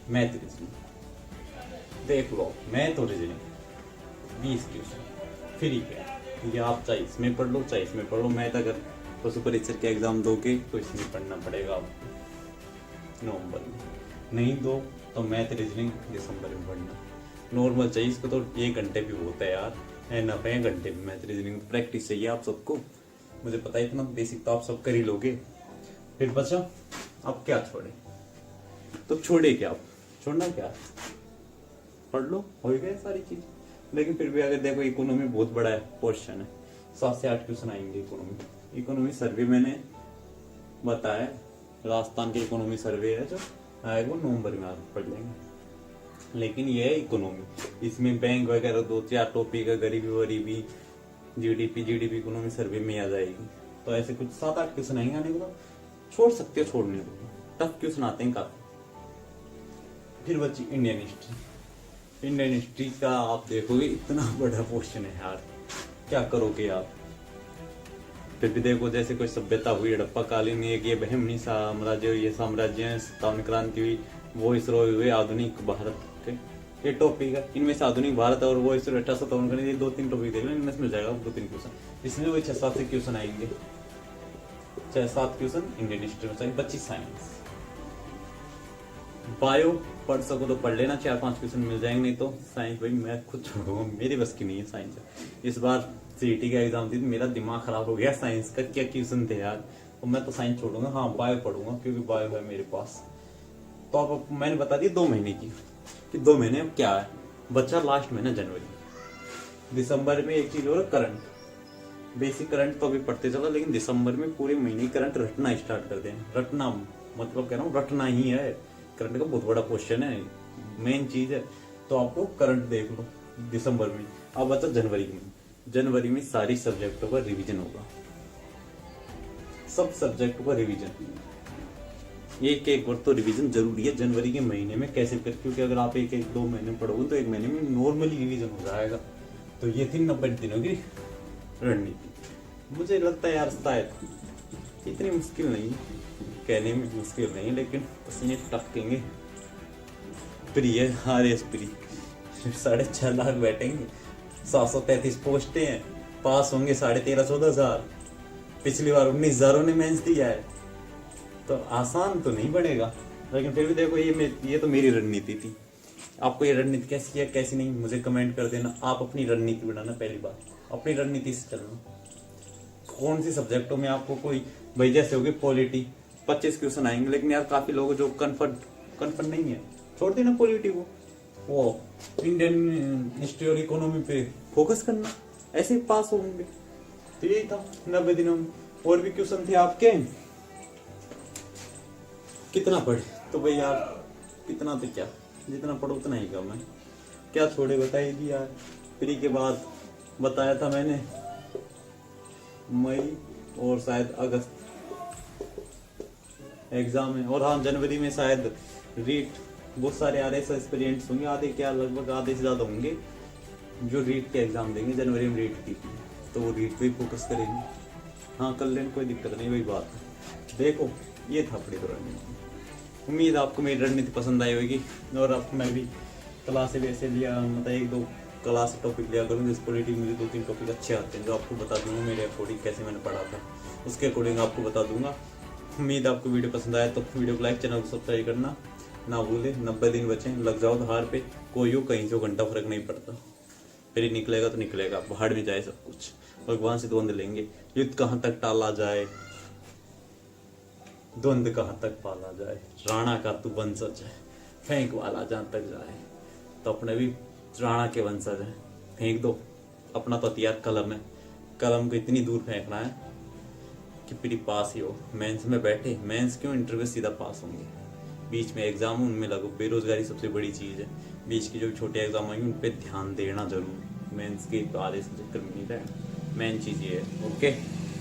मैथ रीजनिंग। देख लो, मैथ और रीजनिंग 20 क्वेश्चन फ्री है, ये आप चाहे इसमें पढ़ लो चाहे इसमें पढ़ लो। मैथ अगर पशु परीक्षक के एग्जाम दोगे तो इसमें पढ़ना पड़ेगा आपको नवंबर में, नहीं दो तो मैथ रीजनिंग दिसंबर में पढ़ना। नॉर्मल चाहिए इसको तो 1 घंटे भी होता है यार, है ना, 1 घंटे में मैथ रीजनिंग प्रैक्टिस चाहिए आप सबको। मुझे पता है इतना बेसिक तो आप सब कर ही लोगे। फिर बचा अब क्या छोड़े, तो छोड़े क्या, छोड़ना क्या, पढ़ लो, हो गए सारी चीज। लेकिन फिर भी अगर देखो, इकोनॉमी बहुत बड़ा है पोर्शन है, 7 से 8 क्वेश्चन आएंगे इकोनॉमी सर्वे मैंने बताया, राजस्थान के इकोनॉमी सर्वे है जो आएगा वो नवंबर में आप पढ़ लेंगे। लेकिन ये है इकोनॉमी, इसमें बैंक वगैरह 2-4 टॉपिक है, गरीबी वरीबी, जीडीपी इकोनॉमी सर्वे में आ जाएगी। तो ऐसे कुछ 7-8 क्वेश्चन आएंगे, आने के बाद छोड़ सकते हो, छोड़ने को टफ क्वेश्चन आते हैं काफी। फिर बची इंडियन हिस्ट्री। इंडियन हिस्ट्री का आप देखोगे इतना बड़ा पोर्शन है यार, क्या करोगे आप। फिर भी देखो, जैसे कोई सभ्यता हुई हड़प्पा कालीन में, एक ये बहमनी साम्राज्य, ये साम्राज्य, सत्तावन क्रांति हुई, वो इसरो हुए, आधुनिक भारत के ये टॉपिक है। इनमें से आधुनिक भारत और वो इसरो 1857 का, ये 2-3 टॉपिक देख लो, इनमें से मिल जाएगा 2-3 क्वेश्चन। इसमें वही 6-7 क्वेश्चन आएंगे, 6-7 क्वेश्चन इंडियन हिस्ट्री में। 25 साइंस, बायो पढ़ सको तो पढ़ लेना, 4-5 क्वेश्चन मिल जाएंगे, नहीं तो साइंस भाई मैं खुद छोड़ूंगा, मेरी बस की नहीं है साइंस। इस बार CET का एग्जाम थी, मेरा दिमाग खराब हो गया, साइंस का क्या क्वेश्चन थे यार, तो मैं तो साइंस छोड़ूंगा। हाँ, बायो पढ़ूंगा क्योंकि बायो है मेरे पास। तो अब मैंने बता दी 2 महीने की, कि 2 महीने अब क्या है बच्चा, लास्ट महीना जनवरी। दिसंबर में एक चीज हो रहा, करंट, बेसिक करंट तो अभी पढ़ते चलो, लेकिन दिसंबर में पूरे महीने करंट रटना स्टार्ट कर दें। रटना मतलब कह रहा हूँ रटना ही है, करंट का बहुत बड़ा क्वेश्चन है, मेन चीज है। तो आपको करंट देख लो दिसंबर में। अब बचा जनवरी में सारी सब्जेक्टों का रिवीजन होगा, सब सब्जेक्टों का रिवीजन, एक वर्ष तो रिवीजन जरूरी है जनवरी के महीने में। कैसे कर, क्योंकि अगर आप 1-2 महीने पढ़ोगे तो 1 महीने में नॉर्मली रिवीजन हो जाएगा। तो ये थी 90 दिनों की रणनीति। मुझे लगता है यार शायद इतनी मुश्किल नहीं, कहने में मुश्किल नहीं, लेकिन पसीने टपकेंगे। प्रिय RS प्री 6.5 लाख बैठेंगे, 733 पोस्टें हैं, पास होंगे 13,500-14,000। पिछली बार 19,000 ने मेंस दिया है, तो आसान तो नहीं पड़ेगा। लेकिन फिर भी देखो, ये तो मेरी रणनीति थी। आपको ये रणनीति कैसी है कैसी नहीं मुझे कमेंट कर देना। आप अपनी रणनीति बनाना, पहली बार अपनी रणनीति से चलना। कौन सी सब्जेक्टों में आपको कोई, भाई जैसे होगी पॉलिटी 25 क्वेश्चन आएंगे, लेकिन यार काफी लोग जो कन्फर्म नहीं है, छोड़ देना पॉलिटी को, वो इंडियन हिस्ट्री और इकोनॉमी पे फोकस करना, ऐसे ही पास होंगे। तो यही था 90 दिनों में। और भी क्वेश्चन थे आपके, कितना पढ़े तो भाई यार, कितना तो क्या, जितना पढ़ो उतना ही कम है। क्या छोड़े बताइए दी यार। प्री के बाद बताया था मैंने मई और शायद अगस्त, एग्जाम है। और हाँ, जनवरी में शायद रीट बहुत सारे RS एस्पिरेंट्स होंगे, आधे क्या लगभग आधे से ज्यादा होंगे जो रीट के एग्जाम देंगे जनवरी में रीट की, तो वो रीट पे फोकस करेंगे। हाँ, कर लेने कोई दिक्कत नहीं, वही बात है। देखो, ये था अपनी तो रणनीति। उम्मीद आपको मेरी रणनीति पसंद आई होगी। और अब मैं भी क्लास से वैसे लिया, मतलब 1-2 क्लास से टॉपिक लिया करूँगी। इस पॉलिटी मुझे 2-3 टॉपिक अच्छे आते हैं जो आपको बता दूंगा मेरे अकॉर्डिंग कैसे मैंने पढ़ा था, उसके अकॉर्डिंग आपको बता दूंगा। उम्मीद आपको वीडियो पसंद आया तो वीडियो को लाइक, चैनल को सब्सक्राइब करना ना भूले। 90 दिन बचे, लग जाओ धार पे, कोई हो कहीं से घंटा फर्क नहीं पड़ता। फिर ही निकलेगा तो निकलेगा, बाहर में जाए सब कुछ, भगवान से द्वंद लेंगे। युद्ध कहाँ तक टाला जाए, द्वंद कहाँ तक पाला जाए, राणा का तू वंशज है, फेंक वाला जहाँ तक जाए। तो अपने भी राणा के वंशज है, फेंक दो। अपना तो हथियार कलम है, कलम को इतनी दूर फेंकना है कि फिर पास ही हो। मेंस में बैठे, मेंस क्यों, इंटरव्यू सीधा पास होंगे। बीच में एग्जाम उनमें लगो, बेरोजगारी सबसे बड़ी चीज है। बीच की जो छोटे एग्जाम आएंगे उन पे ध्यान देना जरूर। मेंस के आधे से चक्कर में नहीं रहना, मेन चीज ये है। ओके,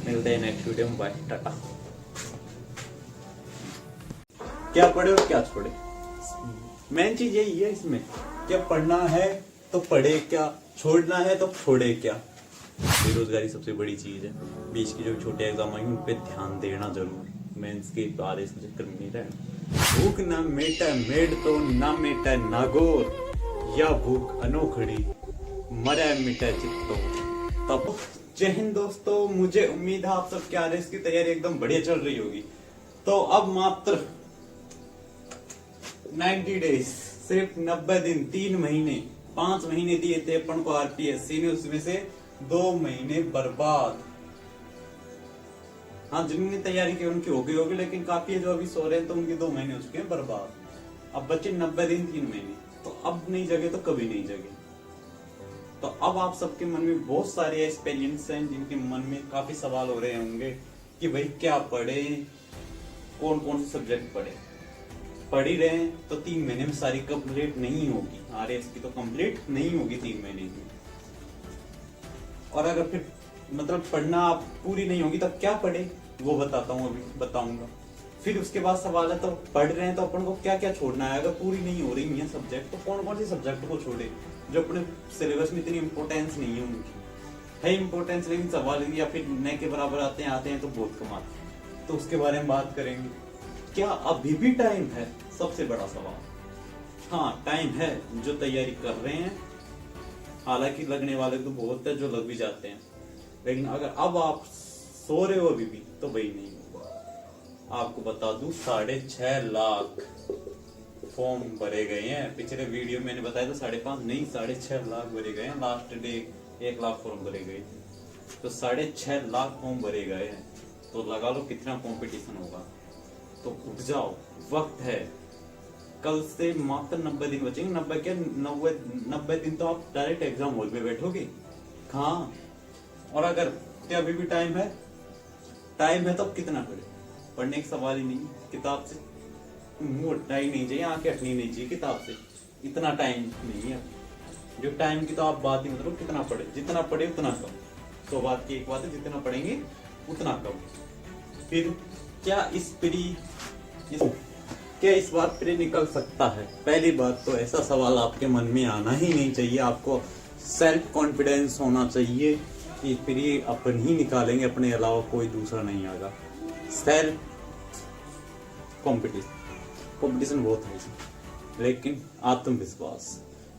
मिलते हैं नेक्स्ट वीडियो में, बाय, टाटा। क्या पढ़े और क्या छोड़े, मेन चीज यही है इसमें। क्या पढ़ना है तो पढ़े, क्या छोड़ना है तो छोड़े क्या। बेरोजगारी सबसे बड़ी चीज है। बीच की जो छोटे एग्जाम आएंगे उन पे ध्यान देना जरूर। मेंस के आधे से चक्कर में नहीं रहना। भूख ना मेटा मेड तो ना मेटा नागौर, या भूख अनोखड़ी मरा मिटा चित्तो। तब जय हिंद दोस्तों, मुझे उम्मीद है आप सबके RS की तैयारी एकदम बढ़िया चल रही होगी। तो अब मात्र 90 डेज, सिर्फ 90 दिन, 3 महीने, 5 महीने दिए थे अपन को RPSC ने, उसमें से 2 महीने बर्बाद। हाँ, जिनने तैयारी की उनकी हो गई होगी, लेकिन काफी है जो अभी सो रहे हैं तो उनके 2 महीने हो चुके हैं बर्बाद। अब बच्चे 90 दिन, 3 महीने, तो अब नहीं जगे तो कभी नहीं जगे। तो अब आप सबके मन में बहुत सारे एस्पिरेंट्स हैं जिनके मन में काफी सवाल हो रहे होंगे कि भाई क्या पढ़े, कौन कौन से सब्जेक्ट पढ़े। पढ़ ही रहे तो 3 महीने में सारी कंप्लीट नहीं होगी, RS की तो कंप्लीट नहीं होगी 3 महीने में। और अगर फिर मतलब पढ़ना आप पूरी नहीं होगी तब क्या पढ़े, वो बताता हूँ, अभी बताऊंगा। फिर उसके बाद सवाल है तो पढ़ रहे हैं तो अपन को क्या क्या छोड़ना है। अगर पूरी नहीं हो रही है सब्जेक्ट तो कौन कौन से सब्जेक्ट को छोड़े जो अपने सिलेबस में इतनी इंपॉर्टेंस नहीं है उनकी। है इंपॉर्टेंस, लेकिन सवाल या फिर न के बराबर आते हैं तो बहुत कम आते हैं। तो उसके बारे में बात करेंगे। क्या अभी भी टाइम है, सबसे बड़ा सवाल। हाँ, टाइम है जो तैयारी कर रहे हैं, हालांकि लगने वाले तो बहुत है जो लग भी जाते हैं, लेकिन अगर अब आप सो रहे हो अभी भी तो वही नहीं होगा। आपको बता दूं 6.5 लाख फॉर्म भरे गए हैं। पिछले वीडियो मैंने बताया था 5.5 नहीं 6.5 लाख भरे गए हैं। लास्ट डे 1 लाख फॉर्म भरे गए थे, तो 6.5 लाख फॉर्म भरे गए हैं। तो लगा लो कितना कंपटीशन होगा। तो उठ जाओ, वक्त है। कल से मात्र 90 दिन बचेंगे। 90 दिन तो आप डायरेक्ट एग्जाम हॉल में बैठोगे। हाँ, और अगर क्या अभी भी टाइम है तो अब कितना पढ़े, पढ़ने का सवाल ही नहीं। किताब से मुंह हटना ही नहीं चाहिए, आंखें हटनी नहीं चाहिए किताब से। इतना टाइम नहीं है जो टाइम की तो आप बात ही मतलब कितना पढ़े, जितना पढ़े उतना कम। तो बात की एक बात है, जितना पढ़ेंगे उतना कम। फिर क्या इस बात पे निकल सकता है? पहली बात तो ऐसा सवाल आपके मन में आना ही नहीं चाहिए। आपको सेल्फ कॉन्फिडेंस होना चाहिए कि फिर ये अपन ही निकालेंगे, अपने अलावा कोई दूसरा नहीं आएगा। सेल्फ कंपटीशन बहुत है, लेकिन आत्मविश्वास,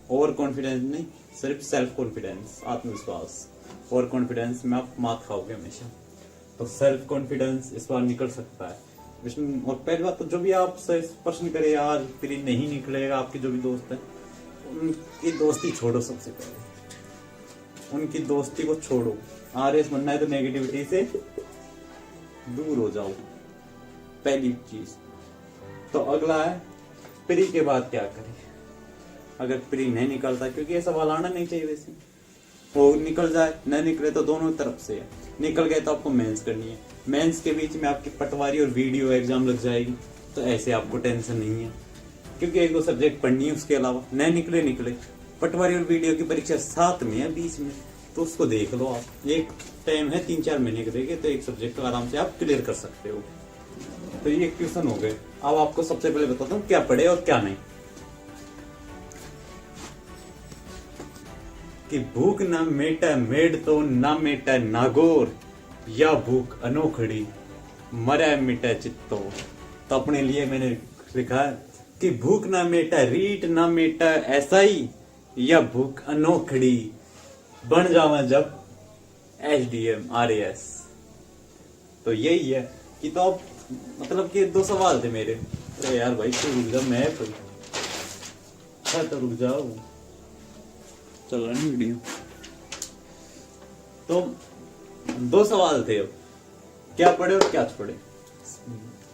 ओवर कॉन्फिडेंस नहीं, सिर्फ सेल्फ कॉन्फिडेंस, आत्मविश्वास। ओवर कॉन्फिडेंस में आप मात खाओगे हमेशा। तो सेल्फ कॉन्फिडेंस इस बार निकल सकता है इसमें। और पहली बात तो जो भी आप प्रश्न करे यार फिर नहीं निकलेगा, आपके जो भी दोस्त हैं उनकी दोस्ती छोड़ो। सबसे पहले उनकी दोस्ती को छोड़ो। RS बनना है तो नेगेटिविटी से दूर हो जाओ, पहली चीज। तो अगला है प्री के बाद क्या करें। अगर प्री नहीं निकलता, क्योंकि ये सवाल आना नहीं चाहिए वैसे, वो निकल जाए न निकले तो दोनों तरफ से है। निकल गए तो आपको मेंस करनी है, मेंस के बीच में आपकी पटवारी और वीडियो एग्जाम लग जाएगी, तो ऐसे आपको टेंशन नहीं है, क्योंकि 1-2 सब्जेक्ट पढ़नी है। उसके अलावा न निकले पटवारी और वीडियो की परीक्षा साथ में है, बीच में, तो उसको देख लो आप। एक टाइम है 3-4 महीने के देखे तो एक सब्जेक्ट आराम से आप क्लियर कर सकते हो। तो ये क्वेश्चन हो गए। अब आपको सबसे पहले बताता हूँ क्या पढ़े और क्या नहीं। कि भूख न मेटा मेड तो न मेटा नागोर, या भूख अनोखड़ी मरा मिटा चित्तो। तो अपने लिए मैंने लिखा कि भूख ना मेटा रीट ना मेटा ऐसा ही, या भूख अनोखड़ी बन जावा जब HDM RAS। तो यही है कि तो अब मतलब कि 2 सवाल थे मेरे। अरे यार भाई तू रुक जा, मैं तो रुक जाओ, चल रहा नहीं वीडियो। तो 2 सवाल थे, अब क्या पढ़े और क्या पढ़े।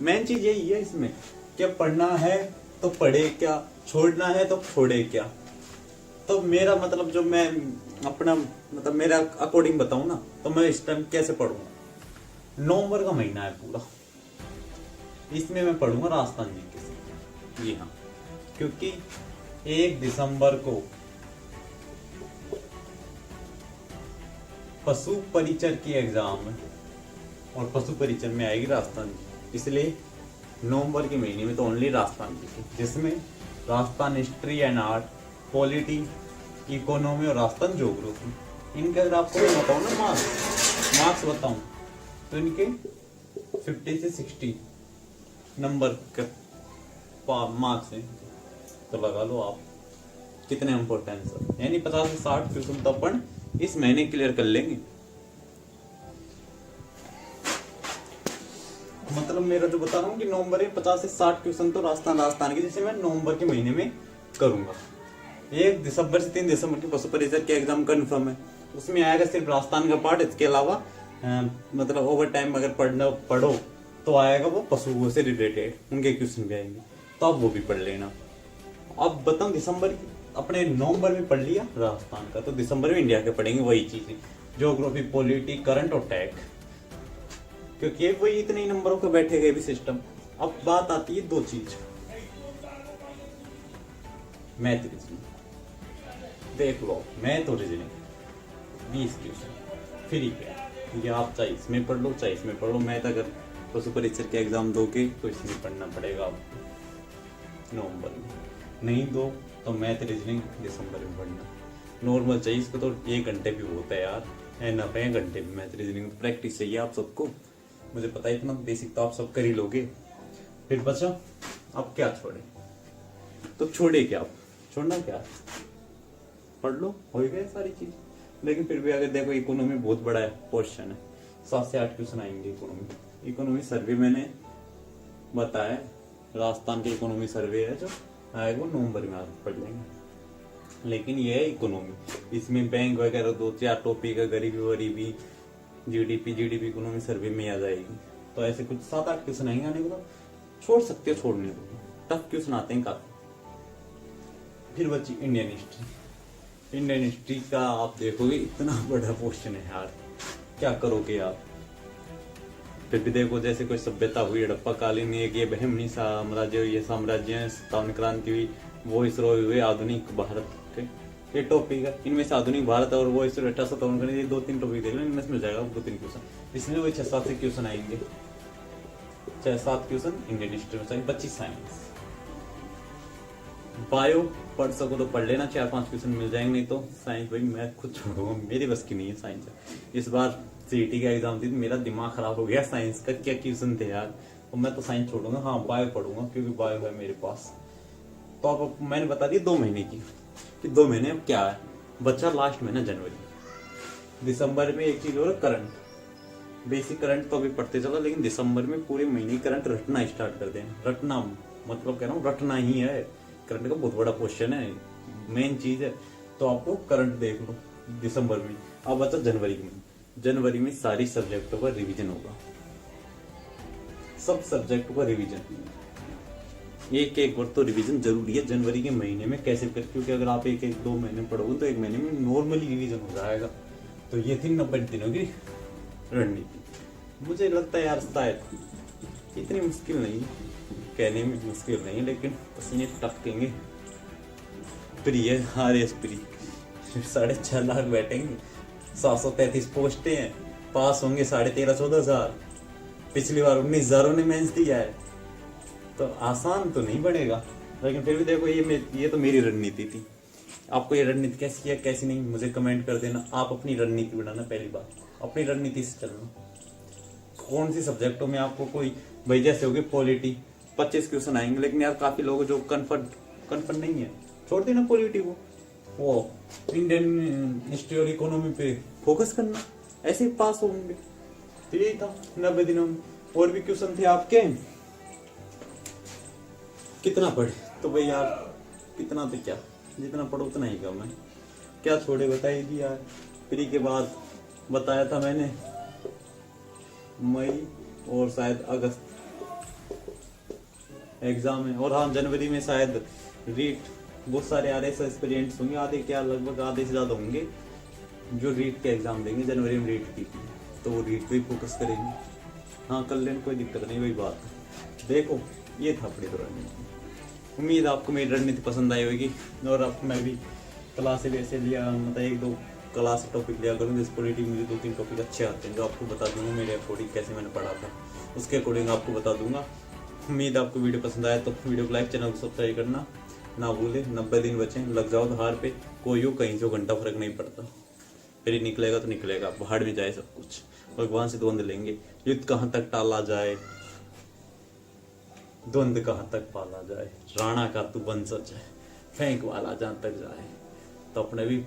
मेन चीज यही है इसमें, क्या पढ़ना है तो पढ़े क्या, छोड़ना है तो छोड़े क्या। तो मेरा मतलब जो मैं अपना मतलब मेरा अकॉर्डिंग बताऊं ना, तो मैं इस टाइम कैसे पढ़ूंगा। नवंबर का महीना है पूरा, इसमें मैं पढ़ूंगा राजस्थान जीके से। जी हाँ, क्योंकि 1 दिसंबर को पशु परिचर की एग्जाम है और पशु परिचर में आएगी राजस्थान जी, इसलिए नवंबर के महीने में तो ओनली राजस्थान जी की, जिसमें Rajasthan history and art, polity, economy और राजस्थान ज्योग्राफी। इनके अगर आपको मैं बताऊं ना मार्क्स बताऊं तो इनके 50 से 60 नंबर के मार्क्स हैं। तो लगा लो आप कितने इंपॉर्टेंस है, यानी 50 से 60 क्वेश्चन तो अपन इस महीने क्लियर कर लेंगे। मतलब मेरा जो बता रहा हूँ कि नवंबर में 50 से 60 क्वेश्चन तो राजस्थान के, जैसे मैं नवंबर के महीने में करूंगा। 1 दिसंबर से 3 दिसंबर की पशु परिचर के एग्जाम कंफर्म है, उसमें आएगा सिर्फ राजस्थान का पार्ट। इसके अलावा मतलब ओवर टाइम अगर पढ़ो तो आएगा वो पशुओं से रिलेटेड, उनके क्वेश्चन भी आएंगे, तो आप वो भी पढ़ लेना। अब बताऊं दिसंबर की, अपने नवंबर में पढ़ लिया राजस्थान का, तो दिसंबर में इंडिया के पढ़ेंगे वही चीजें, ज्योग्राफी, पॉलिटी, करंट और टैग, क्योंकि वही इतने ही नंबरों के बैठे गए भी सिस्टम। अब बात आती है 2 चीज, मैथ रीजनिंग। देख लो मैथ और रीजनिंग 20 क्वेश्चन फ्री पे, ये आप चाहे इसमें पढ़ लो चाहे इसमें पढ़ लो। मैथ अगर पशु परिचर के एग्जाम दोगे तो इसमें पढ़ना पड़ेगा आपको नवंबर में, नहीं दो तो मैथ रीजनिंग दिसंबर में पढ़ना। नॉर्मल चाहिए इसको तो 1 घंटे भी बहुत है यार, एनफ है घंटे भी मैथ रीजनिंग। प्रैक्टिस चाहिए आप सबको, मुझे पता है इतना बेसिक तो आप सब कर ही लोगे। फिर बचा अब क्या छोड़े, तो छोड़े क्या, छोड़ना क्या, पढ़ लो, हो गए सारी चीज। लेकिन फिर भी अगर देखो इकोनॉमी बहुत बड़ा है पोर्शन है, 7 से 8 क्वेश्चन आएंगे इकोनॉमी सर्वे मैंने बताया, राजस्थान के इकोनॉमी सर्वे है जो आएगा वो नवंबर में आप पढ़ लेंगे। लेकिन ये है इकोनॉमी, इसमें बैंक वगैरह 2-4 टॉपिक है, गरीबी वरीबी, जीडीपी इकोनॉमी सर्वे में आ जाएगी। तो ऐसे कुछ 7-8 क्वेश्चन आएंगे, आने को छोड़ सकते हो, छोड़ने को टफ क्वेश्चन आते हैं काफी। फिर बची इंडियन हिस्ट्री का आप देखोगे इतना बड़ा क्वेश्चन है यार, क्या करोगे आप। फिर भी देखो जैसे कोई सभ्यता हुई हड़प्पा कालीन, एक ये बहमनी साम्राज्य, ये साम्राज्य स्थान क्रांति हुई, वो इसरो हुए आधुनिक भारत के, ये टॉपिक है। इनमें से आधुनिक भारत और वो इसरो 1857 का, ये 2-3 टॉपिक देख लो, इनमें से मिल जाएगा 2-3 क्वेश्चन। इसमें वही 6-7 से क्वेश्चन आएंगे, 6-7 क्वेश्चन इंडियन हिस्ट्री में, 25 साइंस। बायो पढ़ सको तो पढ़ लेना, 4-5 क्वेश्चन मिल जाएंगे, नहीं तो साइंस भाई मैं खुद छोड़ूंगा, मेरी बस की नहीं है साइंस। इस बार सीईटी का एग्जाम थी, मेरा दिमाग खराब हो गया, साइंस का क्या क्वेश्चन थे यार, तो मैं तो साइंस छोड़ूंगा। हाँ बायो पढ़ूंगा क्योंकि बायो है मेरे पास। तो अब मैंने बता दी 2 महीने की, कि 2 महीने अब क्या है बच्चा, लास्ट महीना जनवरी। दिसंबर में एक चीज और करंट, बेसिक करंट तो अभी पढ़ते चलो, लेकिन दिसंबर में पूरे महीने करंट रटना स्टार्ट कर देना। रटना मतलब कह रहा हूँ रटना ही है, करंट का बहुत बड़ा क्वेश्चन है, मेन चीज है। तो आपको करंट देख लो दिसंबर में। अब बचा जनवरी में सारी सब्जेक्टों का रिवीजन होगा, सब सब्जेक्टों का रिवीजन, एक बार तो रिवीजन जरूरी है जनवरी के महीने में। कैसे कर, क्योंकि अगर आप 1-2 महीने पढ़ोगे तो 1 महीने में नॉर्मली रिवीजन हो जाएगा। तो ये थी 90 दिनों की रणनीति। मुझे लगता है यार शायद इतनी मुश्किल नहीं, कहने में मुश्किल नहीं, लेकिन पसीने टपकेंगे। प्रिय RAS प्री 6.5 लाख बैठेंगे, 733 पोस्टें हैं, पास होंगे 13,500-14,000। पिछली बार 19,000 ने मेंस दिया है, तो आसान तो नहीं पड़ेगा। लेकिन फिर भी देखो, ये तो मेरी रणनीति थी। आपको ये रणनीति कैसी है कैसी नहीं मुझे कमेंट कर देना। आप अपनी रणनीति बनाना, पहली बार अपनी रणनीति से चलना। कौन सी सब्जेक्टों में आपको कोई, भाई जैसे होगी पॉलिटी 25 क्वेश्चन आएंगे, लेकिन यार काफी लोग जो कन्फर्म नहीं है, छोड़ देना पॉलिटी को, वो इंडियन हिस्ट्री और इकोनॉमी पे फोकस करना, ऐसे ही पास होंगे। तो यही था 90 दिनों में। और भी क्वेश्चन थे आपके, कितना पढ़े तो भाई यार, कितना तो क्या, जितना पढ़ो उतना ही कम है। क्या छोड़े बताइए यार। प्री के बाद बताया था मैंने मई और शायद अगस्त एग्जाम है, और हाँ जनवरी में शायद रीट। बहुत सारे RS एस्पिरेंट्स होंगे, आधे क्या लगभग आधे से ज्यादा होंगे जो रीट के एग्जाम देंगे जनवरी में रीट की, तो वो रीट पे फोकस करेंगे। हाँ कर लेने, कोई दिक्कत नहीं, वही बात है। देखो ये था अपनी रणनीति। उम्मीद आपको मेरी रणनीति पसंद आई होगी। और अब मैं भी क्लास ऐसे लिया, मतलब 1-2 क्लास टॉपिक लिया करूँ जिस पॉलिटी मुझे 2-3 टॉपिक अच्छे आते हैं, जो आपको बता दूंगा मेरे अकॉर्डिंग कैसे मैंने पढ़ा था, उसके अकॉर्डिंग आपको बता दूंगा। उम्मीद आपको वीडियो पसंद आया तो वीडियो को लाइक, चैनल को सब्सक्राइब करना ना भूले। 90 दिन बचे, लग जाओ धार पे, कोई हो कहीं से घंटा फर्क नहीं पड़ता। फिर निकलेगा तो निकलेगा, बाहर में जाए सब कुछ, भगवान से द्वंद लेंगे। युद्ध कहाँ तक टाला जाए, द्वंद कहाँ तक पाला जाए, राणा का तू वंशज है, फेंक वाला जहाँ तक जाए। तो अपने भी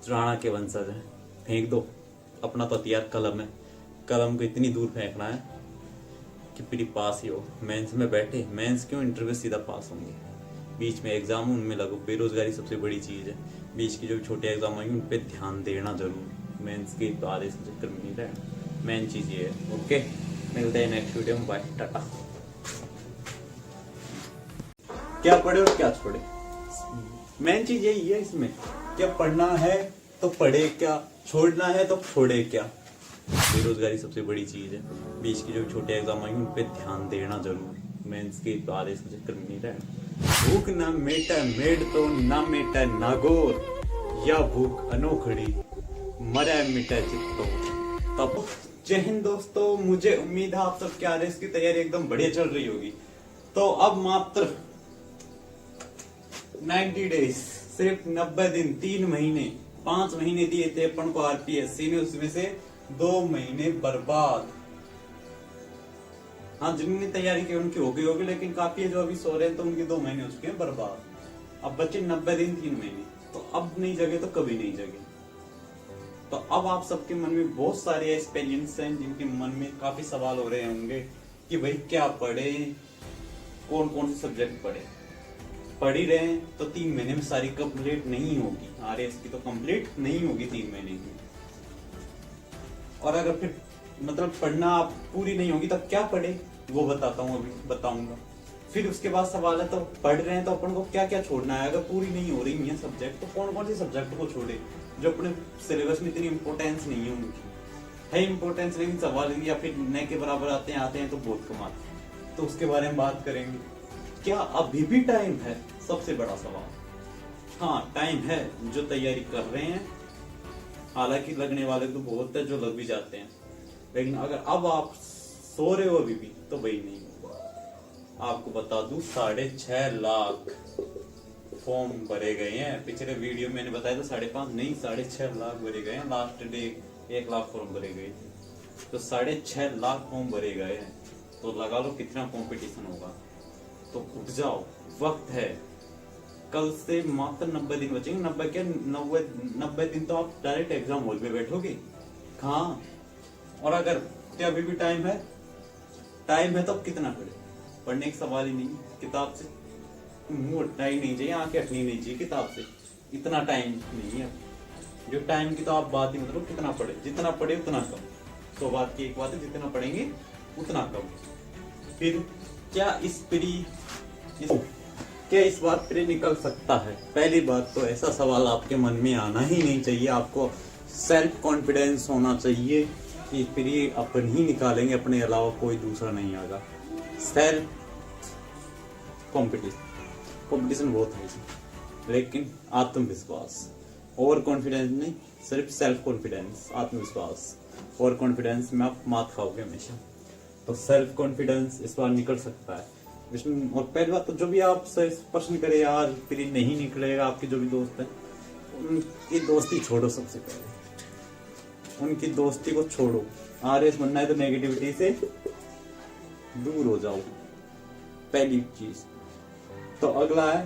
राणा के वंशज है, फेंक दो। अपना तो हथियार कलम है, कलम को इतनी दूर फेंकना है कि फिर पास ही हो। मेंस में बैठे, मेंस क्यों, इंटरव्यू सीधा पास होंगे। बीच में एग्जाम उनमें लगो, बेरोजगारी सबसे बड़ी चीज है। बीच की जो छोटे एग्जाम आएंगे उन पर ध्यान देना जरूर। मेंस के तो आधे से चक्कर में नहीं रहना, मेन चीज ये है। ओके, मिलते हैं नेक्स्ट वीडियो में, बाय, टाटा। क्या पढ़े और क्या छोड़े, मेन चीज यही है इसमें। क्या पढ़ना है तो पढ़े, क्या छोड़ना है तो छोड़े क्या। बेरोजगारी सबसे बड़ी चीज है। बीच की जो छोटे एग्जाम आएंगे उन पे ध्यान देना जरूर। मेंस के तो आधे से चक्कर में नहीं रहना। भूख ना मेटा मेड तो ना मेटा नागौर, या भूख अनोखड़ी मरा मिटा चित्तो। तब जय हिंद दोस्तों, मुझे उम्मीद है आप सबके RS की तैयारी एकदम बढ़िया चल रही होगी। तो अब मात्र 90 डेज, सिर्फ 90 दिन, 3 महीने, 5 महीने दिए थे अपन को RPSC ने, उसमें से 2 महीने बर्बाद। हाँ जिनने तैयारी की उनकी हो गई होगी, लेकिन काफी है जो अभी सो रहे हैं तो उनके 2 महीने हो चुके हैं बर्बाद। अब बच्चे 90 दिन 3 महीने, तो अब नहीं जगे तो कभी नहीं जगे। तो अब आप सबके मन में बहुत सारे एक्सपीरियंस हैं जिनके मन में काफी सवाल हो रहे होंगे कि भाई क्या पढ़े, कौन कौन से सब्जेक्ट पढ़े। पढ़ ही रहे हैं तो 3 महीने में सारी कंप्लीट नहीं होगी, RS की तो कंप्लीट नहीं होगी 3 महीने की। और अगर फिर मतलब पढ़ना पूरी नहीं होगी तब क्या पढ़े, वो बताता हूँ, अभी बताऊंगा। फिर उसके बाद सवाल है तो पढ़ रहे हैं तो अपन को क्या क्या छोड़ना है। अगर पूरी नहीं हो रही है सब्जेक्ट तो कौन कौन से सब्जेक्ट को छोड़े जो अपने सिलेबस में इतनी इंपोर्टेंस नहीं है उनकी। है इंपोर्टेंस, लेकिन सवाल या फिर न के बराबर आते हैं तो बहुत कम आते हैं, तो उसके बारे में बात करेंगे। क्या अभी भी टाइम है, सबसे बड़ा सवाल। हाँ टाइम है, जो तैयारी कर रहे हैं, हालांकि लगने वाले तो बहुत है जो लग भी जाते हैं, लेकिन अगर अब आप सो रहे हो अभी भी तो वही नहीं होगा। आपको बता दूं 6.5 लाख फॉर्म भरे गए हैं। पिछले वीडियो में मैंने बताया था 5.5 नहीं 6.5 लाख भरे गए हैं। लास्ट डे 1 लाख फॉर्म भरे गए थे, तो 6.5 लाख फॉर्म भरे गए हैं। तो लगा लो कितना कंपटीशन होगा। तो उठ जाओ, वक्त है। कल से मात्र 90 दिन बचेंगे। 90 दिन तो आप डायरेक्ट एग्जाम हॉल में बैठोगे कहाँ। और अगर क्या अभी भी टाइम है तो कितना पढ़े, पढ़ने का सवाल ही नहीं। किताब से मुंह उठना ही नहीं चाहिए, आंखें हटनी नहीं चाहिए किताब से, इतना टाइम नहीं है। जो टाइम की तो आप बात ही मतलब कितना पढ़े, जितना पढ़े उतना कम। तो बात की एक बात है, जितना पढ़ेंगे उतना कम। फिर क्या इस बार प्री निकल सकता है। पहली बात तो ऐसा सवाल आपके मन में आना ही नहीं चाहिए। आपको सेल्फ कॉन्फिडेंस होना चाहिए कि प्री अपन ही निकालेंगे, अपने अलावा कोई दूसरा नहीं आएगा। सेल्फ कंपटीशन बहुत है, लेकिन आत्मविश्वास, ओवर कॉन्फिडेंस नहीं, सिर्फ सेल्फ कॉन्फिडेंस, आत्मविश्वास। ओवर कॉन्फिडेंस में आप मात खाओगे हमेशा। तो सेल्फ कॉन्फिडेंस इस बार निकल सकता है इसमें। और पहली बात तो जो भी आप प्रश्न करे यार फिर नहीं निकलेगा, आपके जो भी दोस्त हैं उनकी दोस्ती छोड़ो, सबसे पहले उनकी दोस्ती को छोड़ो। आरएस बनना है तो नेगेटिविटी से दूर हो जाओ, पहली चीज। तो अगला है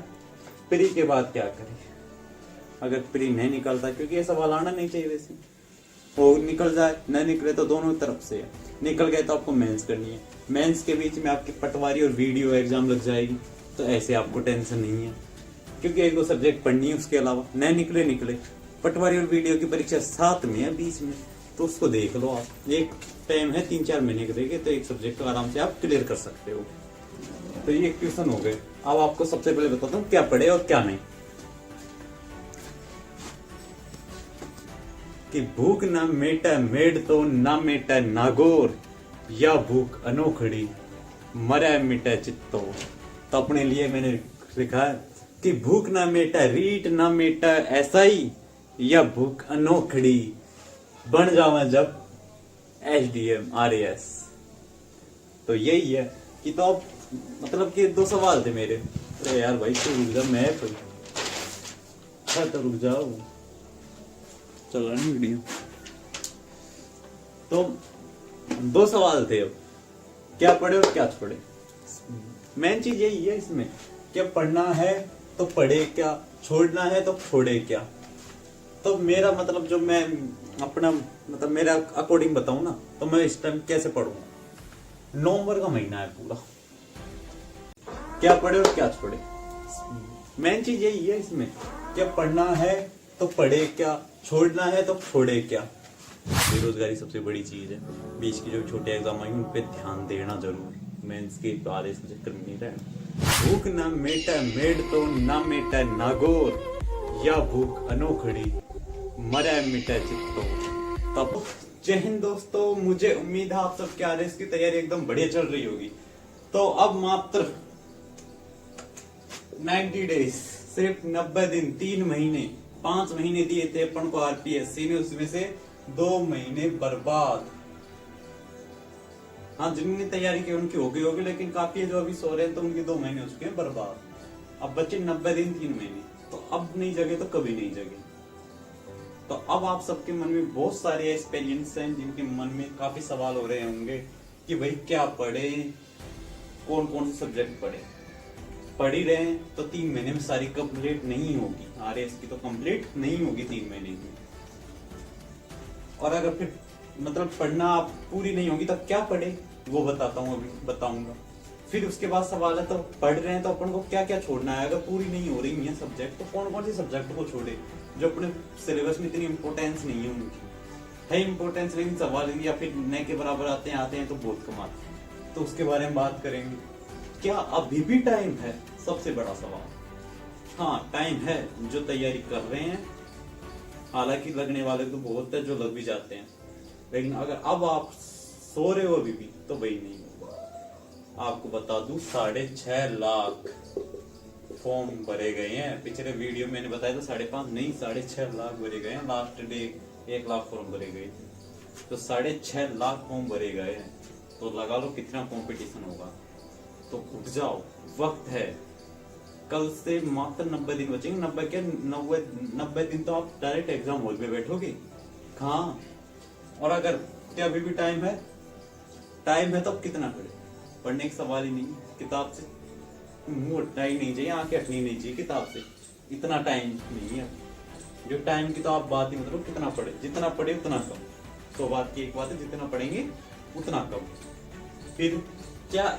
प्री के बाद क्या करें अगर प्री नहीं निकलता, क्योंकि ये सवाल आना नहीं चाहिए वैसे। वो निकल जाए न निकले तो दोनों तरफ से है। निकल गए तो आपको मेंस करनी है, मेंस के बीच में आपकी पटवारी और वीडियो एग्जाम लग जाएगी, तो ऐसे आपको टेंशन नहीं है, क्योंकि एक दो सब्जेक्ट पढ़नी है। उसके अलावा न निकले पटवारी और वीडियो की परीक्षा साथ में है बीच में, तो उसको देख लो आप। एक टाइम है 3-4 महीने के देखे तो एक सब्जेक्ट को आराम से आप क्लियर कर सकते हो। तो ये एक ट्यूशन हो गए। अब आपको सबसे पहले बताता हूँ क्या पढ़े और क्या नहीं। कि भूख न मेटा मेड तो न मेटा नागोर, या भूख अनोखड़ी मरा मिटा चित्तो। तो अपने लिए मैंने लिखा है कि भूख न मेटा रीट न मेटा ऐसा ही, या भूख अनोखड़ी बन जावा जब SDM RAS। तो यही है कि तो अब मतलब कि 2 सवाल थे मेरे। अरे यार भाई तू रुक जा, मैं तो रुक जाओ, चल रहा नहीं वीडियो। तो 2 सवाल थे, अब क्या पढ़े और क्या छोड़े। मेन चीज यही है इसमें, क्या पढ़ना है तो पढ़े क्या, छोड़ना है तो छोड़े क्या। तो मेरा मतलब जो मैं अपना मतलब मेरा अकॉर्डिंग बताऊं ना, तो मैं इस टाइम कैसे पढ़ूंगा। नवंबर का महीना है पूरा, क्या पढ़े और क्या छोड़े। मेन चीज यही है इसमें, क्या पढ़ना है तो पढ़े क्या, छोड़ना है तो छोड़े क्या। बेरोजगारी सबसे बड़ी चीज है। बीच के जो छोटे एग्जाम आएंगे उन पे ध्यान देना जरूर, मेंस के बारे में चक्कर में नहीं रहना। भूख ना मेटा मेड तो ना मेटा नागोर, या भूख अनोखड़ी मरा मिटा चित्तो। तब जय हिंद दोस्तों, मुझे उम्मीद है आप सब आरएस की तैयारी एकदम बढ़िया चल रही होगी। तो अब मात्र 90 डेज, सिर्फ 90 दिन, 3 महीने, 5 महीने दिए थे अपन को आरपीएससी ने, उसमें से 2 महीने बर्बाद। हाँ जिनने तैयारी की उनकी हो गई होगी, लेकिन काफी जो अभी सो रहे हैं तो उनके 2 महीने हो चुके हैं बर्बाद। अब बच्चे 90 दिन 3 महीने, तो अब नहीं जगे तो कभी नहीं जगे। तो अब आप सबके मन में बहुत सारे एक्सपीरियंस हैं जिनके मन में काफी सवाल हो रहे होंगे कि भाई क्या पढ़े, कौन कौन से सब्जेक्ट पढ़े। पढ़ ही रहे हैं तो 3 महीने में सारी कंप्लीट नहीं होगी, आरएस की तो कंप्लीट नहीं होगी 3 महीने में। और अगर फिर मतलब पढ़ना आप पूरी नहीं होगी तो क्या पढ़े वो बताता हूँ, अभी बताऊंगा। फिर उसके बाद सवाल है तो पढ़ रहे हैं तो अपन को क्या क्या छोड़ना है। अगर पूरी नहीं हो रही है सब्जेक्ट तो कौन कौन से सब्जेक्ट को छोड़े जो अपने सिलेबस में इतनी इंपॉर्टेंस नहीं है उनकी है। इंपॉर्टेंस लेकिन सवाल या फिर नए के बराबर आते हैं तो बहुत कम आते हैं, तो उसके बारे में बात करेंगे। क्या अभी भी टाइम है, सबसे बड़ा सवाल। हाँ टाइम है, जो तैयारी कर रहे हैं, हालांकि लगने वाले तो बहुत है जो लग भी जाते हैं, लेकिन अगर अब आप सो रहे हो अभी भी तो वही नहीं होगा। आपको बता दूं 6.5 लाख फॉर्म भरे गए हैं। पिछले वीडियो मैंने बताया था 5.5 नहीं 6.5 लाख भरे गए हैं। लास्ट डे 1 लाख फॉर्म भरे गए थे, तो 6.5 लाख फॉर्म भरे गए हैं। तो लगा लो कितना कंपटीशन होगा। तो उठ जाओ, वक्त है। कल से मात्र 90 दिन बचेंगे। 90 दिन तो आप डायरेक्ट एग्जाम हॉल में बैठोगे। हाँ, और अगर क्या अभी भी टाइम है तो अब कितना पढ़े, पढ़ने का सवाल ही नहीं। किताब से मुंह हटना ही नहीं चाहिए, आंखें हटनी नहीं चाहिए किताब से। इतना टाइम नहीं है। जो टाइम की तो आप बात ही मतलब कितना पढ़े, जितना पढ़े उतना कम। तो बात की एक बात है, जितना पढ़ेंगे उतना कम। फिर क्या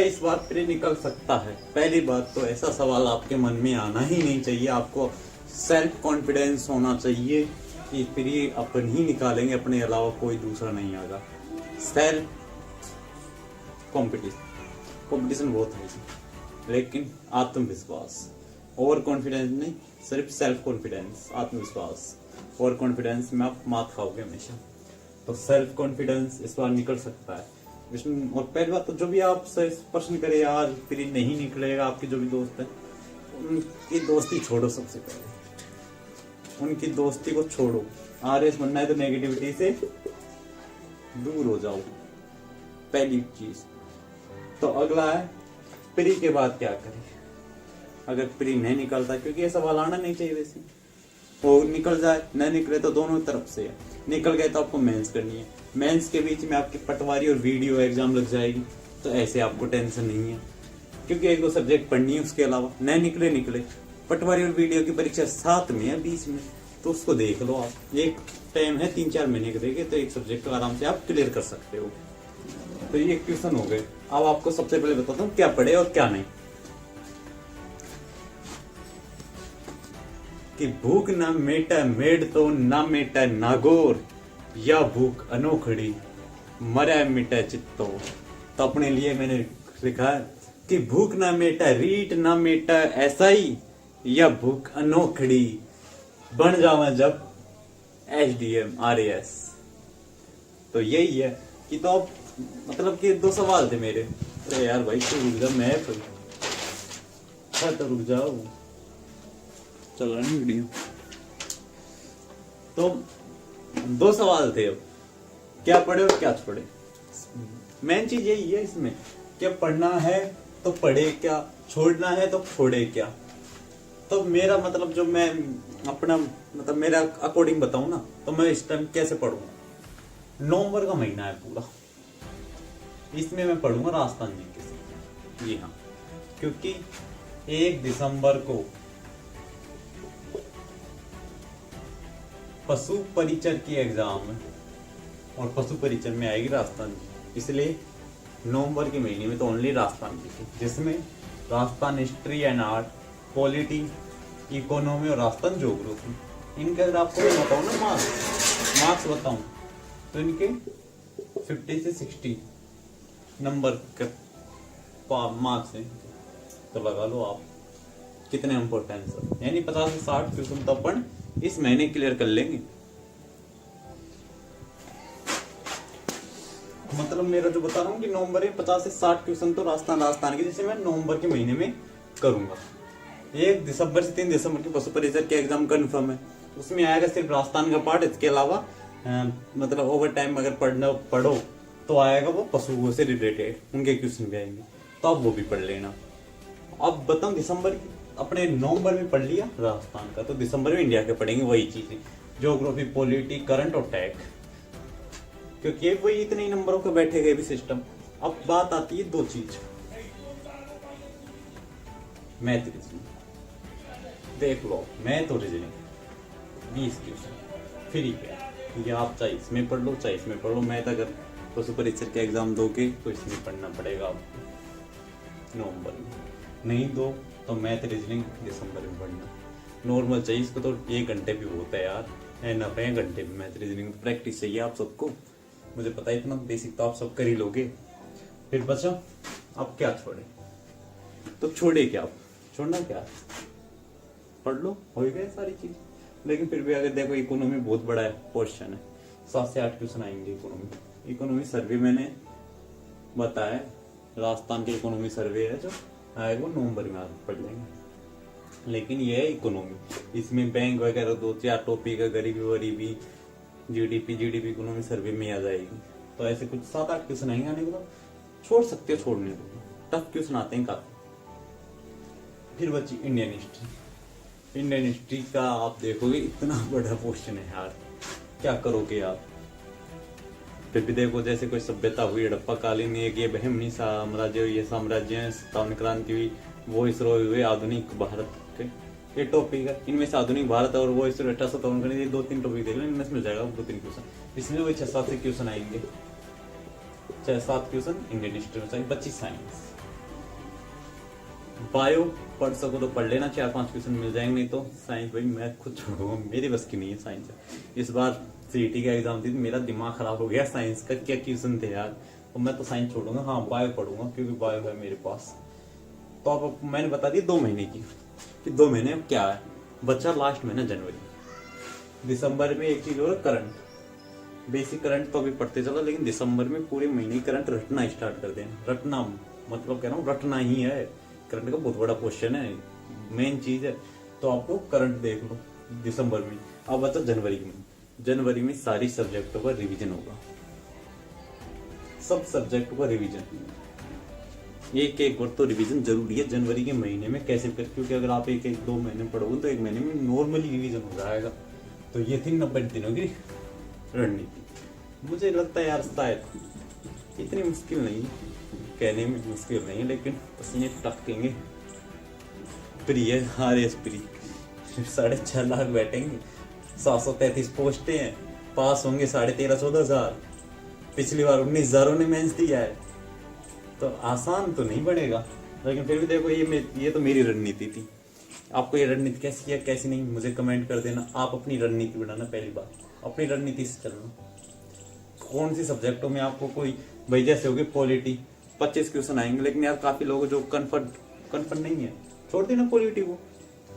इस बार प्री निकल सकता है। पहली बात तो ऐसा सवाल आपके मन में आना ही नहीं चाहिए। आपको सेल्फ कॉन्फिडेंस होना चाहिए कि प्री अपन ही निकालेंगे, अपने अलावा कोई दूसरा नहीं आएगा। सेल्फ कंपटीशन बहुत है, लेकिन आत्मविश्वास, ओवर कॉन्फिडेंस नहीं, सिर्फ सेल्फ कॉन्फिडेंस, आत्मविश्वास। ओवर कॉन्फिडेंस में आप मात खाओगे हमेशा। तो सेल्फ कॉन्फिडेंस इस बार निकल सकता है इसमें। और पहली बात तो जो भी आप प्रश्न करे यार फिर नहीं निकलेगा, आपके जो भी दोस्त हैं उनकी दोस्ती छोड़ो, सबसे पहले उनकी दोस्ती को छोड़ो। आरएस बनना है तो नेगेटिविटी से दूर हो जाओ, पहली चीज। तो अगला है प्री के बाद क्या करें। अगर प्री नहीं निकलता, क्योंकि ये सवाल आना नहीं चाहिए वैसे, वो निकल जाए न निकले तो दोनों तरफ से है। निकल गए तो आपको मेंस करनी है, मेंस के बीच में आपकी पटवारी और वीडियो एग्जाम लग जाएगी, तो ऐसे आपको टेंशन नहीं है, क्योंकि एक दो सब्जेक्ट पढ़नी है। उसके अलावा न निकले पटवारी और वीडियो की परीक्षा साथ में है 20 में, तो उसको देख लो आप। एक टाइम है 3-4 महीने के देखे, तो एक सब्जेक्ट को आराम से आप क्लियर कर सकते हो। तो ये क्वेश्चन हो गए। अब आपको सबसे पहले बताता हूँ क्या पढ़े और क्या नहीं। कि भूख न मेटा मेड तो न मेटा नागोर, या भूख अनोखड़ी मरा मिटा चित्तो। तो अपने लिए मैंने लिखा कि भूख ना मेटा रीट ना मेटा ऐसा ही, या भूख अनोखड़ी बन जावा जब HDM RAS। तो यही है कि तो अब मतलब कि 2 सवाल थे मेरे। अरे यार भाई तू रुक जा, मैं तो रुक जाओ, चल रहा नहीं वीडियो। तो 2 सवाल थे, अब क्या पढ़े और क्या छोड़े। मेन चीज यही है इसमें, क्या पढ़ना है तो पढ़े क्या, छोड़ना है तो छोड़े क्या। तो मेरा मतलब जो मैं अपना मतलब मेरा अकॉर्डिंग बताऊं ना, तो मैं इस टाइम कैसे पढ़ूंगा। नवंबर का महीना है पूरा, इसमें मैं पढ़ूंगा राजस्थान जीके से। जी हाँ, क्योंकि 1 दिसंबर को पशु परिचर की एग्जाम है, और पशु परिचर में आएगी राजस्थान जी, इसलिए नवंबर के महीने में तो ओनली राजस्थान जी, जिसमें Rajasthan history and art, polity, economy और राजस्थान ज्योग्राफी। इनके अगर आपको मैं बताऊं ना मार्क्स बताऊं, तो इनके 50 से 60 नंबर के मार्क्स हैं। तो लगा लो आप कितने इंपॉर्टेंस है, यानी 50 से 60 क्वेश्चन तो अपन इस महीने क्लियर कर लेंगे। मतलब मेरा जो बता रहा हूँ कि नवंबर में 50 से 60 क्वेश्चन तो राजस्थान के, जैसे मैं नवंबर के महीने में करूंगा। 1 दिसंबर से 3 दिसंबर की पशु परिचर के एग्जाम कंफर्म है, उसमें आएगा सिर्फ राजस्थान का पार्ट। इसके अलावा मतलब ओवर टाइम अगर पढ़ो तो आएगा वो पशुओं से रिलेटेड, उनके क्वेश्चन भी आएंगे, तो आप वो भी पढ़ लेना। अब बताऊं दिसंबर की, अपने नवंबर में पढ़ लिया राजस्थान का, तो दिसंबर में इंडिया के पढ़ेंगे वही चीजें, ज्योग्राफी, पॉलिटी, करंट और टैग, क्योंकि वही इतने ही नंबरों के बैठे गए भी सिस्टम। अब बात आती है 2 चीज, मैथ रीजनिंग। देख लो मैथ और रीजनिंग 20 क्वेश्चन फ्री पे, ये आप चाहे इसमें पढ़ लो चाहे इसमें पढ़ लो। मैथ अगर पशु परिचर के एग्जाम दोगे तो इसमें पढ़ना पड़ेगा आपको नवंबर में, नहीं दो तो मैथ रीजनिंग दिसंबर में पढ़ना। नॉर्मल चाहिए इसको तो 1 घंटे भी होता है यार, एनफ है घंटे भी मैथ रीजनिंग। तो प्रैक्टिस चाहिए आप सबको, मुझे पता है इतना बेसिक तो आप सब कर ही लोगे। फिर बचा अब क्या छोड़े, तो छोड़े क्या, छोड़ना क्या, पढ़ लो, हो गए सारी चीज। लेकिन फिर भी अगर देखो इकोनॉमी बहुत बड़ा है, क्वेश्चन है 7 से 8 क्वेश्चन आएंगे इकोनॉमी सर्वे मैंने बताया, राजस्थान के इकोनॉमी सर्वे है जो आएगा नवंबर में, आप पढ़ लेंगे। लेकिन ये है इकोनॉमी, इसमें बैंक वगैरह 2-4 टॉपिक है, गरीबी वरीबी, जीडीपी इकोनॉमी सर्वे में आ जाएगी। तो ऐसे कुछ 7-8 क्वेश्चन आएंगे, आने के बाद छोड़ सकते हो, छोड़ने को टफ क्वेश्चन आते हैं काफी। फिर बची इंडियन हिस्ट्री। इंडियन हिस्ट्री का आप देखोगे इतना बड़ा क्वेश्चन है यार, क्या करोगे आप। फिर भी देखो जैसे कोई सभ्यता हुई हड़प्पा कालीन, एक ये बहमनी साम्राज्य, ये साम्राज्य सत्तावन क्रांति हुई, वो इसरो हुए आधुनिक भारत के, ये टॉपिक है। इनमें से आधुनिक भारत और वो इसरो 1857 का, ये 2-3 टॉपिक देख लें, इनमें से मिल जाएगा 2-3 क्वेश्चन। इसमें वही 6-7 क्वेश्चन आएंगे, 6-7 क्वेश्चन इंडियन हिस्ट्री में चाहिए। बच्ची साइंस, बायो पढ़ सको तो पढ़ लेना, 4-5 क्वेश्चन मिल जाएंगे। नहीं तो साइंस भाई मैं खुद छोड़ूंगा, मेरी बस की नहीं है साइंस। इस बार सीईटी का एग्जाम थी, मेरा दिमाग खराब हो गया, साइंस का क्या क्वेश्चन थे यार, तो मैं तो साइंस छोड़ूंगा। हाँ बायो पढ़ूंगा क्योंकि बायो है मेरे पास। तो अब मैंने बता दी 2 महीने की, कि 2 महीने अब क्या है बच्चा। लास्ट महीना जनवरी, दिसंबर में एक चीज और करंट, बेसिक करंट तो अभी पढ़ते चलो, लेकिन दिसंबर में पूरे महीने करंट रटना स्टार्ट कर देना। रटना मतलब कह रहा हूँ रटना ही है, करंट का बहुत बड़ा क्वेश्चन है, मेन चीज है। तो आपको करंट देख लो दिसंबर में। अब बचा जनवरी में, जनवरी में सारी सब्जेक्टों का रिवीजन होगा। सब सब्जेक्ट का रिवीजन, एक एक वर्ड तो रिवीजन जरूरी है जनवरी के महीने में कैसे कर, क्योंकि अगर आप एक एक 2 महीने पढ़ोगे तो 1 महीने में नॉर्मली रिवीजन हो जाएगा। तो ये थी 90 दिनों की रणनीति। मुझे लगता है यार शायद इतनी मुश्किल नहीं, कहने में मुश्किल नहीं है, लेकिन पसीने टपकेंगे। प्रिय RS प्री 6.5 लाख बैठेंगे, 733 पोस्टें हैं, पास होंगे 13,500-14,000। पिछली बार 19,000 ने मेंस दिया है, तो आसान तो नहीं बनेगा। लेकिन फिर भी देखो ये तो मेरी रणनीति थी। आपको ये रणनीति कैसी है कैसी नहीं मुझे कमेंट कर देना। आप अपनी रणनीति बनाना, पहली बार अपनी रणनीति से चलना। कौन सी सब्जेक्टों में आपको कोई, भाई जैसे होगी पॉलिटी 25 क्वेश्चन आएंगे, लेकिन यार काफी लोग जो कन्फर्म नहीं है, छोड़ देना पॉलिटी को,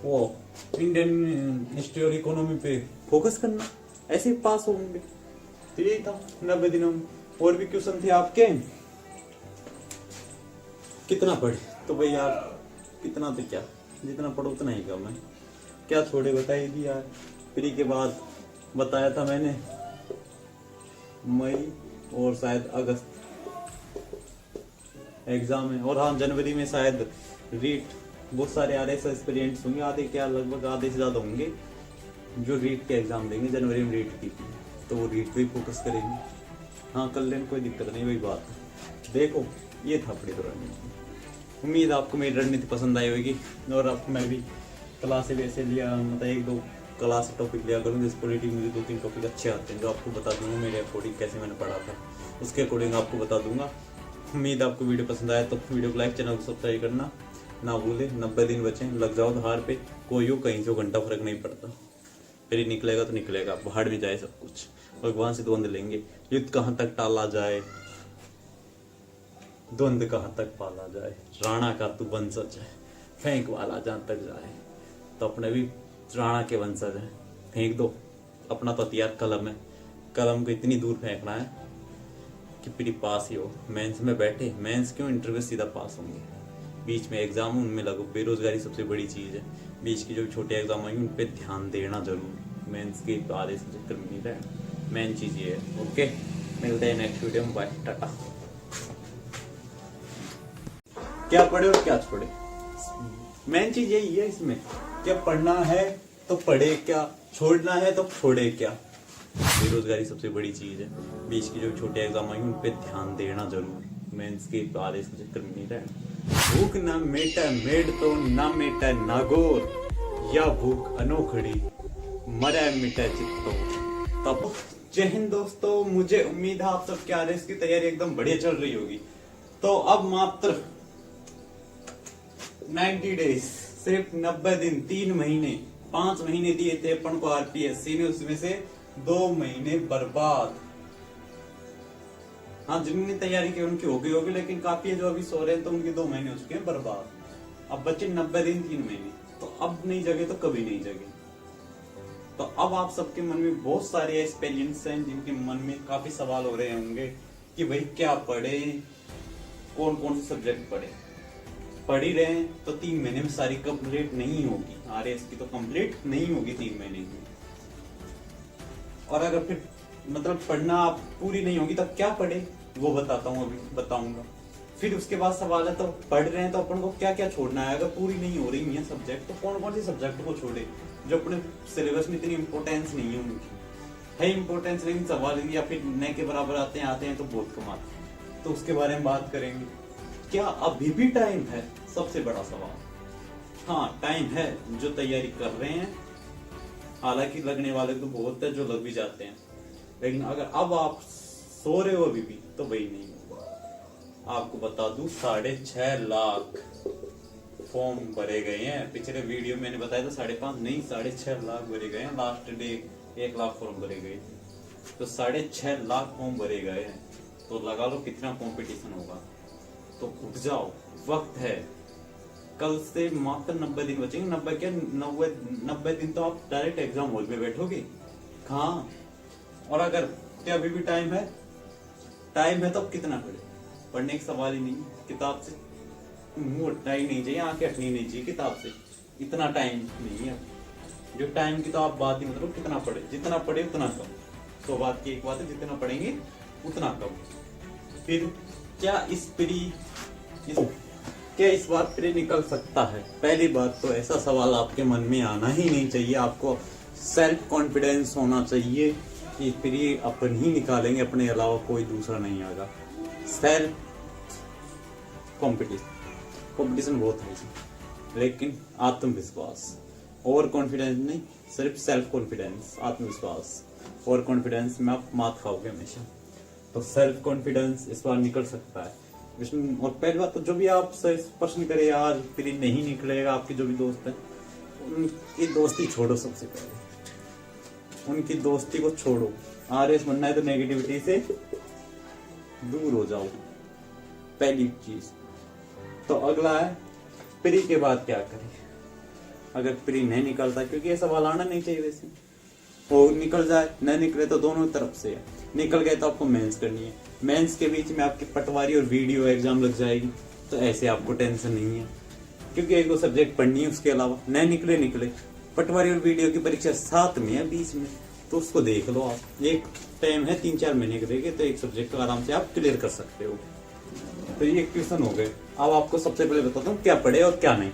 वो इंडियन हिस्ट्री और इकोनॉमी पे फोकस करना, ऐसे ही पास होंगे। तो यही था 90 दिनों में। और भी क्वेश्चन थे आपके, कितना पढ़े तो भाई यार कितना तो क्या, जितना पढ़ो उतना ही कम है। क्या छोड़े बताइए दी यार। प्री के बाद बताया था मैंने मई और शायद अगस्त एग्जाम है, और हाँ जनवरी में शायद रीट, बहुत सारे RS एक्सपीरियंस होंगे, आधे क्या लगभग आधे से ज्यादा होंगे जो रीट के एग्जाम देंगे जनवरी में रीट की, तो वो रीट पे फोकस करेंगे। हाँ कर लेने कोई दिक्कत नहीं, वही बात है। देखो ये था अपनी तो रणनीति। उम्मीद आपको मेरी रणनीति पसंद आई होगी। और अब मैं भी क्लास वैसे लिया, मतलब 1-2 क्लास टॉपिक लिया करूँ, जिस पॉलिटी मुझे 2-3 टॉपिक अच्छे आते हैं, जो आपको बता दूंगा मेरे अकॉर्डिंग कैसे मैंने पढ़ा था, उसके अकॉर्डिंग आपको बता दूंगा। उम्मीद आपको वीडियो पसंद आया तो वीडियो को लाइक, चैनल को सब्सक्राइब करना ना भूले। 90 दिन बचे, लग जाओ धार पे, कोई हो कहीं से घंटा फर्क नहीं पड़ता, फिर निकलेगा तो निकलेगा, बाहर में जाए सब कुछ, भगवान से द्वंद लेंगे। युद्ध कहाँ तक टाला जाए, द्वंद कहाँ तक पाला जाए, राणा का तू वंशज है, फेंक वाला जहाँ तक जाए। तो अपने भी राणा के वंशज है, फेंक दो। अपना तो हथियार कलम है, कलम को इतनी दूर फेंकना है कि फिर पास ही हो। मेंस में बैठे, मेंस क्यों, इंटरव्यू सीधा पास होंगे। बीच में एग्जाम उनमें लगो, बेरोजगारी सबसे बड़ी चीज है। बीच की जो छोटे एग्जाम आएंगे उन पे ध्यान देना जरूर, मेंस के आधे से चक्कर में नहीं रहना। मेन चीज ये है। ओके, मिलते हैं नेक्स्ट वीडियो में, बाय, टाटा। क्या पढ़े और क्या छोड़े, मेन चीज यही है इसमें। क्या पढ़ना है तो पढ़े, क्या छोड़ना है तो छोड़े क्या। बेरोजगारी सबसे बड़ी चीज है। बीच की जो छोटे एग्जाम आएंगे उन पे ध्यान देना जरूर, मेंस के आधे से चक्कर में नहीं रहना। भूख ना मेटा मेड तो ना मेटा नागौर, या भूख अनोखड़ी मरा मिटा चित्तो। तब जय हिंद दोस्तों, मुझे उम्मीद है आप सबके RS की तैयारी एकदम बढ़िया चल रही होगी। तो अब मात्र 90 डेज, सिर्फ 90 दिन, 3 महीने, 5 महीने दिए थे अपन को RPSC ने, उसमें से 2 महीने बर्बाद। हाँ जिनने तैयारी की उनकी हो गई होगी, लेकिन काफी जो अभी सो रहे हैं तो उनके 2 महीने हो चुके हैं बर्बाद। अब बच्चे 90 दिन 3 महीने, तो अब नहीं जगे तो कभी नहीं जगे। तो अब आप सबके मन में बहुत सारे एक्सपीरियंस हैं जिनके मन में काफी सवाल हो रहे होंगे कि भाई क्या पढ़े, कौन कौन से सब्जेक्ट पढ़े। पढ़ ही रहे हैं तो 3 महीने में सारी कंप्लीट नहीं होगी, RS की तो कंप्लीट नहीं होगी 3 महीने में। और अगर फिर मतलब पढ़ना पूरी नहीं होगी तब क्या पढ़े, वो बताता हूँ, अभी बताऊंगा। फिर उसके बाद सवाल है तो पढ़ रहे हैं तो अपन को क्या क्या छोड़ना है। अगर पूरी नहीं हो रही है सब्जेक्ट तो कौन कौन से सब्जेक्ट को छोड़े जो अपने सिलेबस में इतनी इंपोर्टेंस नहीं है, उनकी है इंपोर्टेंस, लेकिन सवाल या फिर नए के बराबर आते हैं तो बहुत कम आते हैं। तो उसके बारे में बात करेंगे। क्या अभी भी टाइम है, सबसे बड़ा सवाल। हाँ टाइम है, जो तैयारी कर रहे हैं, हालांकि लगने वाले तो बहुत है जो लग भी जाते हैं, लेकिन अगर अब आप सो रहे हो अभी भी तो वही नहीं होगा। आपको बता दूं 6.5 लाख फॉर्म भरे गए हैं। पिछले वीडियो में मैंने बताया था 5.5 नहीं 6.5 लाख भरे गए हैं। लास्ट डे 1 लाख फॉर्म भरे गए थे, तो 6.5 लाख फॉर्म भरे गए हैं। तो लगा लो कितना कंपटीशन होगा। तो उठ जाओ, वक्त है। कल से मात्र 90 दिन बचेंगे। 90 दिन तो आप डायरेक्ट एग्जाम हॉल में बैठोगे। हाँ, और अगर क्या अभी भी टाइम है तो कितना पढ़े, पढ़ने का सवाल ही नहीं। किताब से मुंह हटना ही नहीं चाहिए, आंखें हटनी नहीं चाहिए किताब से, इतना टाइम नहीं है। जो टाइम की तो आप बात ही मतलब कितना पढ़े, जितना पढ़े उतना कम। तो बात की एक बात है, जितना पढ़ेंगे उतना कम। फिर क्या क्या इस बार प्री निकल सकता है? पहली बात तो ऐसा सवाल आपके मन में आना ही नहीं चाहिए। आपको सेल्फ कॉन्फिडेंस होना चाहिए कि प्री अपन ही निकालेंगे, अपने अलावा कोई दूसरा नहीं आएगा। सेल्फ कंपटीशन बहुत है, लेकिन आत्मविश्वास, ओवर कॉन्फिडेंस नहीं, सिर्फ सेल्फ कॉन्फिडेंस, आत्मविश्वास। ओवर कॉन्फिडेंस में आप मात खाओगे हमेशा। तो सेल्फ कॉन्फिडेंस इस बार निकल सकता है इसमें। और पहली बात तो जो भी आप प्रश्न करे यार प्री नहीं निकलेगा, आपके जो भी दोस्त हैं उनकी दोस्ती छोड़ो। सबसे पहले उनकी दोस्ती को छोड़ो। आरएस बनना है तो नेगेटिविटी से दूर हो जाओ, पहली चीज। तो अगला है प्री के बाद क्या करें अगर प्री नहीं निकलता, क्योंकि ये सवाल आना नहीं चाहिए वैसे। और निकल जाए नहीं निकले तो दोनों तरफ से है। निकल गए तो आपको मेंस करनी है, मेंस के बीच में आपकी पटवारी और वीडियो एग्जाम लग जाएगी, तो ऐसे आपको टेंशन नहीं है, क्योंकि एक दो सब्जेक्ट पढ़नी है। उसके अलावा नहीं निकले पटवारी और वीडियो की परीक्षा साथ में है, बीच में, तो उसको देख लो आप। एक टाइम है 3-4 महीने के देखे, तो एक सब्जेक्ट आराम से आप क्लियर कर सकते हो। तो ये क्वेश्चन हो गए। अब आपको सबसे पहले बताता हूँ क्या पढ़े और क्या नहीं।